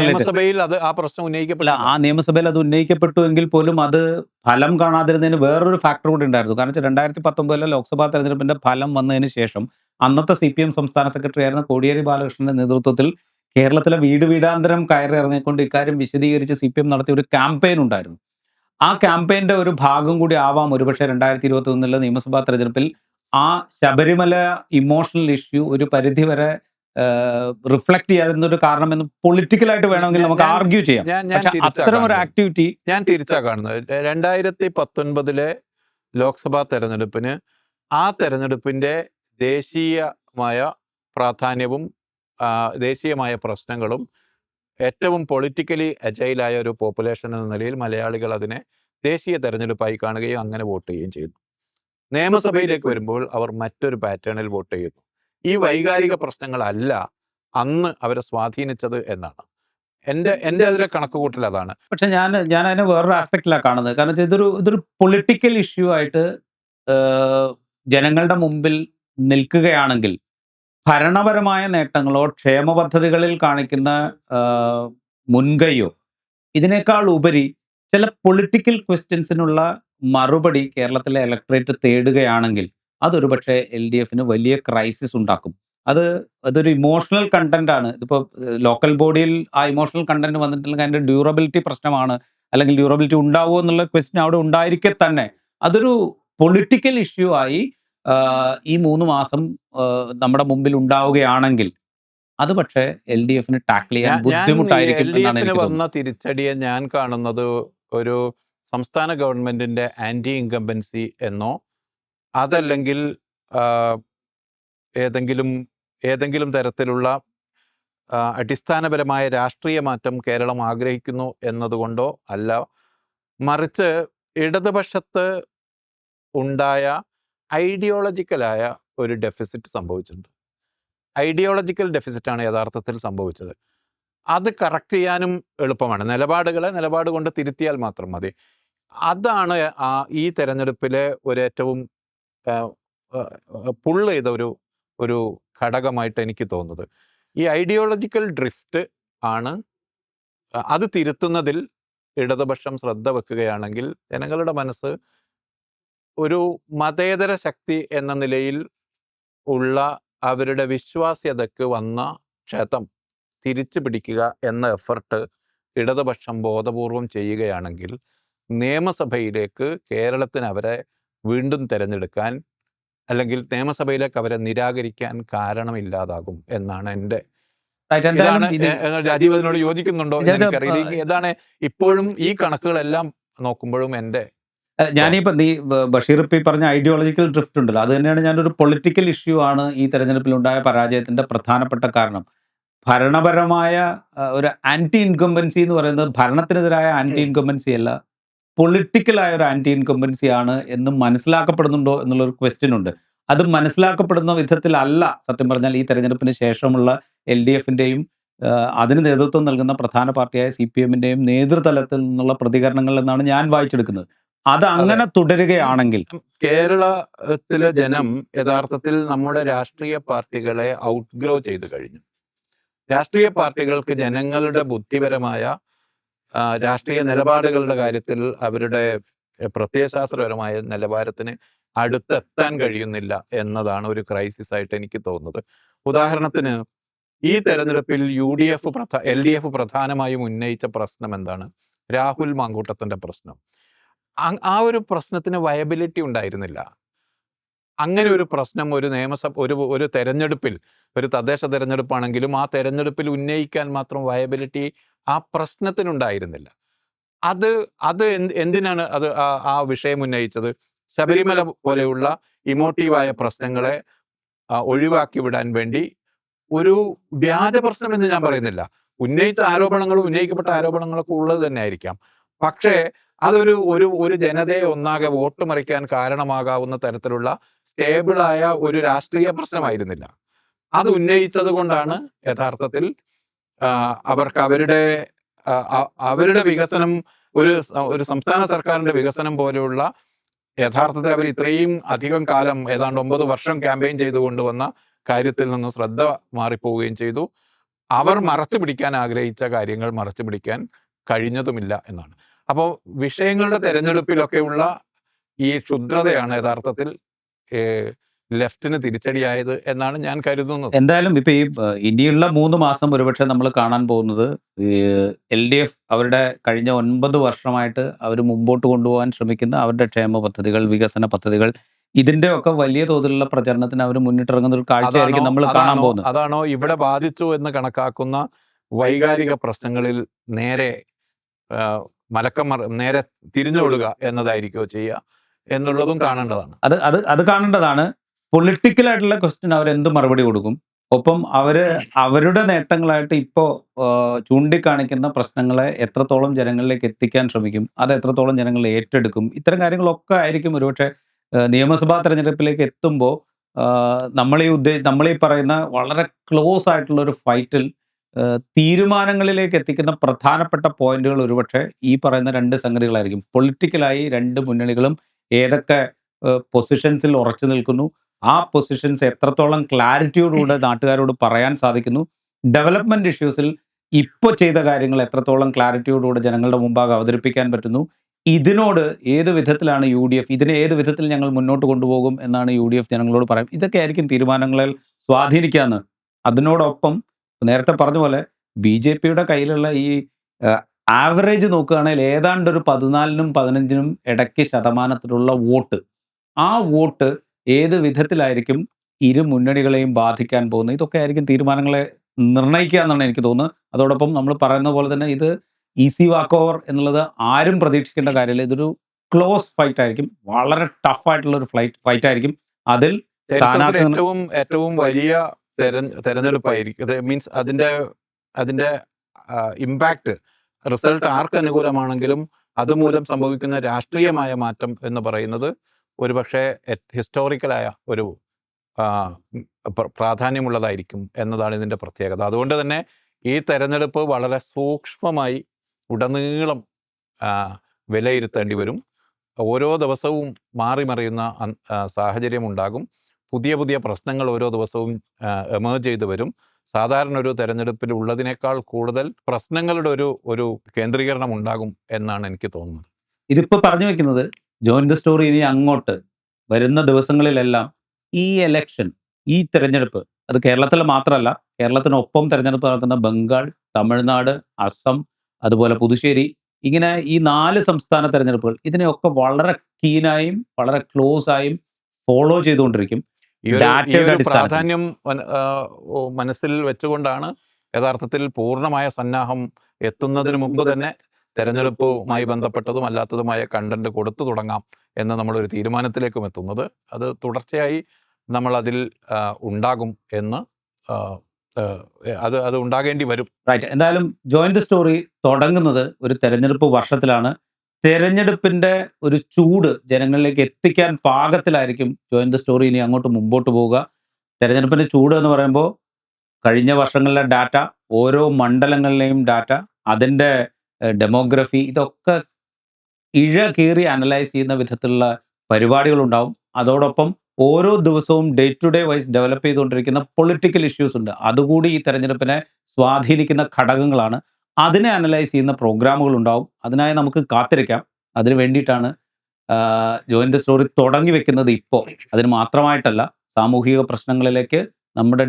നിയമസഭയിൽ ആ പ്രശ്നം ഉന്നയിക്കപ്പെട്ടില്ല. ആ നിയമസഭയിൽ അത് ഉന്നയിക്കപ്പെട്ടു എങ്കിൽ പോലും അത് ഫലം കാണാതിരുന്നതിന് വേറൊരു ഫാക്ടർ കൂടി ഉണ്ടായിരുന്നു. കാരണം 2019 ലോക്സഭാ തെരഞ്ഞെടുപ്പിന്റെ ഫലം വന്നതിന് ശേഷം അന്നത്തെ CPM സംസ്ഥാന സെക്രട്ടറി ആയിരുന്ന കോടിയേരി ബാലകൃഷ്ണന്റെ നേതൃത്വത്തിൽ കേരളത്തിലെ വീട് വീടാന്തരം കയറി ഇറങ്ങിക്കൊണ്ട് ഇക്കാര്യം വിശദീകരിച്ച് CPM നടത്തിയ ഒരു ക്യാമ്പയിൻ ഉണ്ടായിരുന്നു. ആ ക്യാമ്പയിന്റെ ഒരു ഭാഗം കൂടി ആവാം ഒരുപക്ഷെ 2021 നിയമസഭാ തെരഞ്ഞെടുപ്പിൽ ആ ശബരിമല ഇമോഷണൽ ഇഷ്യൂ ഒരു പരിധിവരെ റിഫ്ലക്ട് ചെയ്യാവുന്ന ഒരു കാരണമെന്ന് പൊളിറ്റിക്കലായിട്ട് വേണമെങ്കിൽ നമുക്ക് ആർഗ്യൂ ചെയ്യാം. അത്തരം ഒരു ആക്ടിവിറ്റി ഞാൻ തിരിച്ചാ കാണുന്നത്. 2019 ലോക്സഭാ തെരഞ്ഞെടുപ്പിന് ആ തെരഞ്ഞെടുപ്പിന്റെ ദേശീയമായ പ്രാധാന്യവും ദേശീയമായ പ്രശ്നങ്ങളും ഏറ്റവും പൊളിറ്റിക്കലി അജൈലായ ഒരു പോപ്പുലേഷൻ എന്ന നിലയിൽ മലയാളികൾ അതിനെ ദേശീയ തെരഞ്ഞെടുപ്പായി കാണുകയും അങ്ങനെ വോട്ട് ചെയ്യുകയും ചെയ്തു. നിയമസഭയിലേക്ക് വരുമ്പോൾ അവർ മറ്റൊരു പാറ്റേണിൽ വോട്ട് ചെയ്യുന്നു. ഈ വൈകാരിക പ്രശ്നങ്ങളല്ല അന്ന് അവരെ സ്വാധീനിച്ചത് എന്നാണ് എൻ്റെ അതിലെ കണക്കുകൂട്ടൽ. അതാണ്. പക്ഷെ ഞാൻ അതിനെ വേറൊരു ആസ്പെക്റ്റിലാണ് കാണുന്നത്. കാരണം ഇതൊരു പൊളിറ്റിക്കൽ ഇഷ്യൂ ആയിട്ട് ജനങ്ങളുടെ മുമ്പിൽ നിൽക്കുകയാണെങ്കിൽ ഭരണപരമായ നേട്ടങ്ങളോ ക്ഷേമ പദ്ധതികളിൽ കാണിക്കുന്ന മുൻകൈയോ ഇതിനേക്കാൾ ഉപരി ചില പൊളിറ്റിക്കൽ ക്വസ്റ്റ്യൻസിനുള്ള മറുപടി കേരളത്തിലെ ഇലക്ടറേറ്റ് തേടുകയാണെങ്കിൽ അതൊരു പക്ഷേ LDFന് വലിയ ക്രൈസിസ് ഉണ്ടാക്കും. അത് അതൊരു ഇമോഷണൽ കണ്ടന്റ് ആണ്. ഇതിപ്പോൾ ലോക്കൽ ബോഡിയിൽ ആ ഇമോഷണൽ കണ്ടന്റ് വന്നിട്ടുണ്ടെങ്കിൽ അതിന്റെ ഡ്യൂറബിലിറ്റി പ്രശ്നമാണ്. അല്ലെങ്കിൽ ഡ്യൂറബിലിറ്റി ഉണ്ടാവുമോ എന്നുള്ള ക്വസ്റ്റ്യൻ അവിടെ ഉണ്ടായിരിക്കെ തന്നെ അതൊരു പൊളിറ്റിക്കൽ ഇഷ്യൂ ആയി ഈ 3 മാസം നമ്മുടെ മുമ്പിൽ ഉണ്ടാവുകയാണെങ്കിൽ അത് പക്ഷേ എൽഡിഎഫിന് ടാക്കിൾ ചെയ്യാൻ ഞാൻ ഈ ബുദ്ധിമുട്ടായിരിക്കും എൽ ഡി എന്നാണ് എഫിന് എനിക്ക് വന്ന തോന്നുന്നത്. തിരിച്ചടിയെ ഞാൻ കാണുന്നത് ഒരു സംസ്ഥാന ഗവൺമെന്റിന്റെ ആന്റി ഇൻകംബൻസി എന്നോ അതല്ലെങ്കിൽ ആ, ഏതെങ്കിലും ഏതെങ്കിലും തരത്തിലുള്ള അടിസ്ഥാനപരമായ രാഷ്ട്രീയ മാറ്റം കേരളം ആഗ്രഹിക്കുന്നു എന്നതുകൊണ്ടോ അല്ല, മറിച്ച് ഇടതുപക്ഷത്ത് ഉണ്ടായ ഐഡിയോളജിക്കലായ ഒരു ഡെഫിസിറ്റ് സംഭവിച്ചിട്ടുണ്ട്. ഐഡിയോളജിക്കൽ ഡെഫിസിറ്റാണ് യഥാർത്ഥത്തിൽ സംഭവിച്ചത്. അത് കറക്റ്റ് ചെയ്യാനും എളുപ്പമാണ്. നിലപാട് കൊണ്ട് തിരുത്തിയാൽ മാത്രം മതി. അതാണ് ഈ തെരഞ്ഞെടുപ്പിലെ ഒരേറ്റവും പുള്ള് ചെയ്ത ഒരു ഘടകമായിട്ട് എനിക്ക് തോന്നുന്നത്. ഈ ഐഡിയോളജിക്കൽ ഡ്രിഫ്റ്റ് ആണ്. അത് തിരുത്തുന്നതിൽ ഇടതുപക്ഷം ശ്രദ്ധ വെക്കുകയാണെങ്കിൽ ജനങ്ങളുടെ മനസ്സ് ഒരു മതേതര ശക്തി എന്ന നിലയിൽ ഉള്ള അവരുടെ വിശ്വാസ്യതയ്ക്ക് വന്ന ക്ഷതം തിരിച്ചു പിടിക്കുക എന്ന എഫർട്ട് ഇടതുപക്ഷം ബോധപൂർവം ചെയ്യുകയാണെങ്കിൽ നിയമസഭയിലേക്ക് കേരളത്തിന് അവരെ വീണ്ടും തിരഞ്ഞെടുക്കാൻ അല്ലെങ്കിൽ നിയമസഭയിലേക്ക് അവരെ നിരാകരിക്കാൻ കാരണമില്ലാതാകും എന്നാണ് എൻ്റെ. Right, ഇതാണ് എന്തായാലും രാജീവ് അതിനോട് യോജിക്കുന്നുണ്ടോ എന്ന് ഇതിന്റെ എനിക്കറിയില്ല. ഇതാണ് ഇപ്പോഴും ഈ കണക്കുകളെല്ലാം നോക്കുമ്പോഴും എൻ്റെ ഞാനിപ്പോൾ ബഷീർ ഇപ്പം ഈ പറഞ്ഞ ഐഡിയോളജിക്കൽ ഡ്രിഫ്റ്റ് ഉണ്ടല്ലോ, അത് തന്നെയാണ് ഞാനൊരു പൊളിറ്റിക്കൽ ഇഷ്യൂ ആണ് ഈ തെരഞ്ഞെടുപ്പിലുണ്ടായ പരാജയത്തിന്റെ പ്രധാനപ്പെട്ട കാരണം. ഭരണപരമായ ഒരു ആന്റി ഇൻകംബൻസി എന്ന് പറയുന്നത് ഭരണത്തിനെതിരായ ആന്റി ഇൻകംബൻസി അല്ല, പൊളിറ്റിക്കലായ ഒരു ആന്റി ഇൻകംബൻസി ആണ് എന്ന് മനസ്സിലാക്കപ്പെടുന്നുണ്ടോ എന്നുള്ളൊരു ക്വസ്റ്റ്യൻ ഉണ്ട്. അത് മനസ്സിലാക്കപ്പെടുന്ന വിധത്തിലല്ല സത്യം പറഞ്ഞാൽ ഈ തെരഞ്ഞെടുപ്പിന് ശേഷമുള്ള എൽ ഡി എഫിന്റെയും അതിന് നേതൃത്വം നൽകുന്ന പ്രധാന പാർട്ടിയായ സി പി എമ്മിന്റെയും നേതൃതലത്തിൽ നിന്നുള്ള പ്രതികരണങ്ങൾ എന്നാണ് ഞാൻ വായിച്ചെടുക്കുന്നത്. അത് അങ്ങനെ തുടരുകയാണെങ്കിൽ കേരളത്തിലെ ജനം യഥാർത്ഥത്തിൽ നമ്മുടെ രാഷ്ട്രീയ പാർട്ടികളെ ഔട്ട്ഗ്രോ ചെയ്തു കഴിഞ്ഞു. രാഷ്ട്രീയ പാർട്ടികൾക്ക് ജനങ്ങളുടെ ബുദ്ധിപരമായ രാഷ്ട്രീയ നിലപാടുകളുടെ കാര്യത്തിൽ അവരുടെ പ്രത്യയശാസ്ത്രപരമായ നിലവാരത്തിന് അടുത്തെത്താൻ കഴിയുന്നില്ല എന്നതാണ് ഒരു ക്രൈസിസ് ആയിട്ട് എനിക്ക് തോന്നുന്നത്. ഉദാഹരണത്തിന് ഈ തെരഞ്ഞെടുപ്പിൽ എൽ ഡി എഫ് പ്രധാനമായും ഉന്നയിച്ച പ്രശ്നം എന്താണ്? രാഹുൽ മാങ്കൂട്ടത്തിന്റെ പ്രശ്നം. ആ ഒരു പ്രശ്നത്തിന് വയബിലിറ്റി ഉണ്ടായിരുന്നില്ല. അങ്ങനെ ഒരു പ്രശ്നം ഒരു തെരഞ്ഞെടുപ്പിൽ, ഒരു തദ്ദേശ തെരഞ്ഞെടുപ്പാണെങ്കിലും ആ തെരഞ്ഞെടുപ്പിൽ ഉന്നയിക്കാൻ മാത്രം വയബിലിറ്റി ആ പ്രശ്നത്തിനുണ്ടായിരുന്നില്ല. അത് എന്തിനാണ് അത് ആ വിഷയം ഉന്നയിച്ചത്? ശബരിമല പോലെയുള്ള ഇമോട്ടീവായ പ്രശ്നങ്ങളെ ഒഴിവാക്കി വിടാൻ വേണ്ടി ഒരു വ്യാജ പ്രശ്നം എന്ന് ഞാൻ പറയുന്നില്ല. ഉന്നയിക്കപ്പെട്ട ആരോപണങ്ങളൊക്കെ ഉള്ളത് തന്നെ ആയിരിക്കാം. പക്ഷേ ഒരു ജനതയെ ഒന്നാകെ വോട്ട് മറിക്കാൻ കാരണമാകാവുന്ന തരത്തിലുള്ള സ്റ്റേബിളായ ഒരു രാഷ്ട്രീയ പ്രശ്നമായിരുന്നില്ല. അത് ഉന്നയിച്ചത് കൊണ്ടാണ് യഥാർത്ഥത്തിൽ അവർക്ക് അവരുടെ വികസനം, ഒരു സംസ്ഥാന സർക്കാരിന്റെ വികസനം പോലെയുള്ള, യഥാർത്ഥത്തിൽ അവർ ഇത്രയും അധികം കാലം ഏതാണ്ട് 9 വർഷം ക്യാമ്പയിൻ ചെയ്തു കൊണ്ടുവന്ന കാര്യത്തിൽ നിന്ന് ശ്രദ്ധ മാറിപ്പോവുകയും ചെയ്തു. അവർ മറച്ചു പിടിക്കാൻ ആഗ്രഹിച്ച കാര്യങ്ങൾ മറച്ചു പിടിക്കാൻ കഴിഞ്ഞതുമില്ല എന്നാണ്. അപ്പോൾ വിഷയങ്ങളുടെ തെരഞ്ഞെടുപ്പിലൊക്കെയുള്ള ഈ ക്ഷുദ്രതയാണ് യഥാർത്ഥത്തിൽ ലെഫ്റ്റിന് തിരിച്ചടിയായത് എന്നാണ് ഞാൻ കരുതുന്നത്. എന്തായാലും ഇപ്പൊ ഈ ഇനിയുള്ള 3 മാസം ഒരുപക്ഷെ നമ്മൾ കാണാൻ പോകുന്നത് എൽ ഡി എഫ് അവരുടെ കഴിഞ്ഞ 9 വർഷമായിട്ട് അവർ മുമ്പോട്ട് കൊണ്ടുപോകാൻ ശ്രമിക്കുന്ന അവരുടെ ക്ഷേമ പദ്ധതികൾ, വികസന പദ്ധതികൾ, ഇതിന്റെ ഒക്കെ വലിയ തോതിലുള്ള പ്രചരണത്തിന് അവർ മുന്നിട്ടിറങ്ങുന്ന ഒരു കാഴ്ചയായിരിക്കും നമ്മൾ കാണാൻ പോകുന്നത്. അതാണോ ഇവിടെ ബാധിച്ചു എന്ന് കണക്കാക്കുന്ന വൈകാരിക പ്രശ്നങ്ങളിൽ നേരെ നേരെ തിരിഞ്ഞോടുക എന്നതായിരിക്കോ ചെയ്യുക എന്നുള്ളതും കാണേണ്ടതാണ്. അത് കാണേണ്ടതാണ്. പൊളിറ്റിക്കൽ ആയിട്ടുള്ള ക്വസ്റ്റ്യൻ അവർ എന്ത് മറുപടി കൊടുക്കും? ഒപ്പം അവരുടെ നേട്ടങ്ങളായിട്ട് ഇപ്പോ ചൂണ്ടിക്കാണിക്കുന്ന പ്രശ്നങ്ങളെ എത്രത്തോളം ജനങ്ങളിലേക്ക് എത്തിക്കാൻ ശ്രമിക്കും, അത് എത്രത്തോളം ജനങ്ങൾ ഏറ്റെടുക്കും, ഇത്തരം കാര്യങ്ങളൊക്കെ ആയിരിക്കും ഒരുപക്ഷെ നിയമസഭാ തെരഞ്ഞെടുപ്പിലേക്ക് എത്തുമ്പോൾ നമ്മളീ പറയുന്ന വളരെ ക്ലോസ് ആയിട്ടുള്ള ഒരു ഫൈറ്റിൽ തീരുമാനങ്ങളിലേക്ക് എത്തിക്കുന്ന പ്രധാനപ്പെട്ട പോയിന്റുകൾ ഒരുപക്ഷെ ഈ പറയുന്ന 2 സംഗതികളായിരിക്കും. പൊളിറ്റിക്കലായി 2 മുന്നണികളും ഏതൊക്കെ പൊസിഷൻസിൽ ഉറച്ചു നിൽക്കുന്നു, ആ പൊസിഷൻസ് എത്രത്തോളം ക്ലാരിറ്റിയോടുകൂടെ നാട്ടുകാരോട് പറയാൻ സാധിക്കുന്നു, ഡെവലപ്മെന്റ് ഇഷ്യൂസിൽ ഇപ്പോൾ ചെയ്ത കാര്യങ്ങൾ എത്രത്തോളം ക്ലാരിറ്റിയോടുകൂടെ ജനങ്ങളുടെ മുമ്പാകെ അവതരിപ്പിക്കാൻ പറ്റുന്നു, ഇതിനോട് ഏത് വിധത്തിലാണ് ഇതിനെ ഏത് വിധത്തിൽ ഞങ്ങൾ മുന്നോട്ട് കൊണ്ടുപോകും എന്നാണ് ജനങ്ങളോട് പറയും. ഇതൊക്കെ ആയിരിക്കും തീരുമാനങ്ങളിൽ സ്വാധീനിക്കാന്ന്. അതിനോടൊപ്പം നേരത്തെ പറഞ്ഞ പോലെ ബി.ജെ.പിയുടെ കയ്യിലുള്ള ഈ ആവറേജ് നോക്കുകയാണെങ്കിൽ ഏതാണ്ട് ഒരു 14നും 15നും ഇടയ്ക്ക് ശതമാനത്തിലുള്ള വോട്ട്. ആ വോട്ട് ഏത് വിധത്തിലായിരിക്കും ഇരു മുന്നണികളെയും ബാധിക്കാൻ പോകുന്നത്? ഇതൊക്കെ ആയിരിക്കും തീരുമാനങ്ങളെ നിർണ്ണയിക്കുക എന്നാണ് എനിക്ക് തോന്നുന്നത്. അതോടൊപ്പം നമ്മൾ പറയുന്ന പോലെ തന്നെ ഇത് ഈസി വാക്ക് ഓവർ എന്നുള്ളത് ആരും പ്രതീക്ഷിക്കേണ്ട കാര്യമില്ല. ഇതൊരു ക്ലോസ് ഫൈറ്റ് ആയിരിക്കും. വളരെ ടഫ് ആയിട്ടുള്ള ഒരു ഫൈറ്റ് ആയിരിക്കും. അതിൽ ചരിത്രത്തിലെ സ്ഥാനാർത്ഥി ഏറ്റവും വലിയ തെരഞ്ഞെടുപ്പായിരിക്കും. അത് മീൻസ് അതിന്റെ ഇമ്പാക്ട് റിസൾട്ട് ആർക്ക് അനുകൂലമാണെങ്കിലും അതുമൂലം സംഭവിക്കുന്ന രാഷ്ട്രീയമായ മാറ്റം എന്ന് പറയുന്നത് ഒരുപക്ഷെ ഹിസ്റ്റോറിക്കലായ ഒരു പ്രാധാന്യമുള്ളതായിരിക്കും എന്നതാണ് ഇതിന്റെ പ്രത്യേകത. അതുകൊണ്ട് തന്നെ ഈ തെരഞ്ഞെടുപ്പ് വളരെ സൂക്ഷ്മമായി ഉടനീളം വിലയിരുത്തേണ്ടി വരും. ഓരോ ദിവസവും മാറി മറിയുന്ന സാഹചര്യം ഉണ്ടാകും. പുതിയ പ്രശ്നങ്ങൾ ഓരോ ദിവസവും എമേർജ് ചെയ്ത് വരും. സാധാരണ ഒരു തെരഞ്ഞെടുപ്പിൽ ഉള്ളതിനേക്കാൾ കൂടുതൽ പ്രശ്നങ്ങളുടെ ഒരു കേന്ദ്രീകരണം ഉണ്ടാകും എന്നാണ് എനിക്ക് തോന്നുന്നത്. ഇതിപ്പോ പറഞ്ഞു വെക്കുന്നത് ജോയിൻ ദ സ്റ്റോറി ഇനി അങ്ങോട്ട് വരുന്ന ദിവസങ്ങളിലെല്ലാം ഈ ഇലക്ഷൻ, ഈ തെരഞ്ഞെടുപ്പ് അത് കേരളത്തിൽ മാത്രമല്ല, കേരളത്തിനൊപ്പം തെരഞ്ഞെടുപ്പ് നടക്കുന്ന ബംഗാൾ, തമിഴ്നാട്, അസം, അതുപോലെ പുതുശ്ശേരി, ഇങ്ങനെ ഈ 4 സംസ്ഥാന തെരഞ്ഞെടുപ്പുകൾ ഇതിനെയൊക്കെ വളരെ കീനായും വളരെ ക്ലോസ് ആയും ഫോളോ ചെയ്തുകൊണ്ടിരിക്കും. ഈ ഡാറ്റയുടെ ഒരു അടിസ്ഥാനത്തിൽ. പ്രാധാന്യം മനസ്സിൽ വെച്ചുകൊണ്ടാണ് യഥാർത്ഥത്തിൽ പൂർണ്ണമായ സന്നാഹം എത്തുന്നതിന് മുമ്പ് തന്നെ തെരഞ്ഞെടുപ്പുമായി ബന്ധപ്പെട്ടതും അല്ലാത്തതുമായ കണ്ടന്റ് കൊടുത്തു തുടങ്ങാം എന്ന് നമ്മളൊരു തീരുമാനത്തിലേക്കും എത്തുന്നത്. അത് തുടർച്ചയായി നമ്മൾ അതിൽ ഉണ്ടാകും എന്ന് അത് ഉണ്ടാകേണ്ടി വരും. റൈറ്റ്. എന്തായാലും ജോയിൻ ദ സ്റ്റോറി തുടങ്ങുന്നത് ഒരു തെരഞ്ഞെടുപ്പ് വർഷത്തിലാണ്. തെരഞ്ഞെടുപ്പിന്റെ ഒരു ചൂട് ജനങ്ങളിലേക്ക് എത്തിക്കാൻ പാകത്തിലായിരിക്കും ജോയിൻ ദ സ്റ്റോറി ഇനി അങ്ങോട്ട് മുമ്പോട്ട് പോവുക. തെരഞ്ഞെടുപ്പിന്റെ ചൂട് എന്ന് പറയുമ്പോൾ കഴിഞ്ഞ വർഷങ്ങളിലെ ഡാറ്റ, ഓരോ മണ്ഡലങ്ങളിലെയും ഡാറ്റ, അതിൻ്റെ ഡെമോഗ്രഫി, ഇതൊക്കെ കീറി അനലൈസ് ചെയ്യുന്ന വിധത്തിലുള്ള പരിപാടികളുണ്ടാവും. അതോടൊപ്പം ഓരോ ദിവസവും day to day wise develop ചെയ്തുകൊണ്ടിരിക്കുന്ന പൊളിറ്റിക്കൽ ഇഷ്യൂസ് ഉണ്ട്. അതുകൂടി ഈ തെരഞ്ഞെടുപ്പിനെ സ്വാധീനിക്കുന്ന ഘടകങ്ങളാണ്. അതിനെ അനലൈസ് ചെയ്യുന്ന പ്രോഗ്രാമുകൾ ഉണ്ടാവും. അതിനായി നമുക്ക് കാത്തിരിക്കാം. അതിന് വേണ്ടിയിട്ടാണ് ജോയിൻ ദ സ്റ്റോറി തുടങ്ങി വെക്കുന്നത് ഇപ്പോൾ. അതിന് മാത്രമായിട്ടല്ല, സാമൂഹിക പ്രശ്നങ്ങളിലേക്ക്, നമ്മുടെ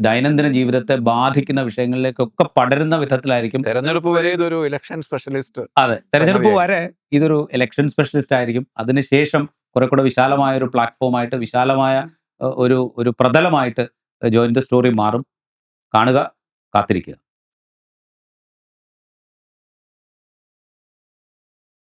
ദൈനംദിന ജീവിതത്തെ ബാധിക്കുന്ന വിഷയങ്ങളിലേക്കൊക്കെ പടരുന്ന വിധത്തിലായിരിക്കും. തെരഞ്ഞെടുപ്പ് വരെ ഇതൊരു ഇലക്ഷൻ സ്പെഷ്യലിസ്റ്റ്. അതെ, തെരഞ്ഞെടുപ്പ് വരെ ഇതൊരു ഇലക്ഷൻ സ്പെഷ്യലിസ്റ്റ് ആയിരിക്കും. അതിനുശേഷം കുറെ കൂടെ വിശാലമായ ഒരു പ്ലാറ്റ്ഫോമായിട്ട്, വിശാലമായ ഒരു പ്രതലമായിട്ട് ജോയിൻ ദ സ്റ്റോറി മാറും. കാണുക, കാത്തിരിക്കുക.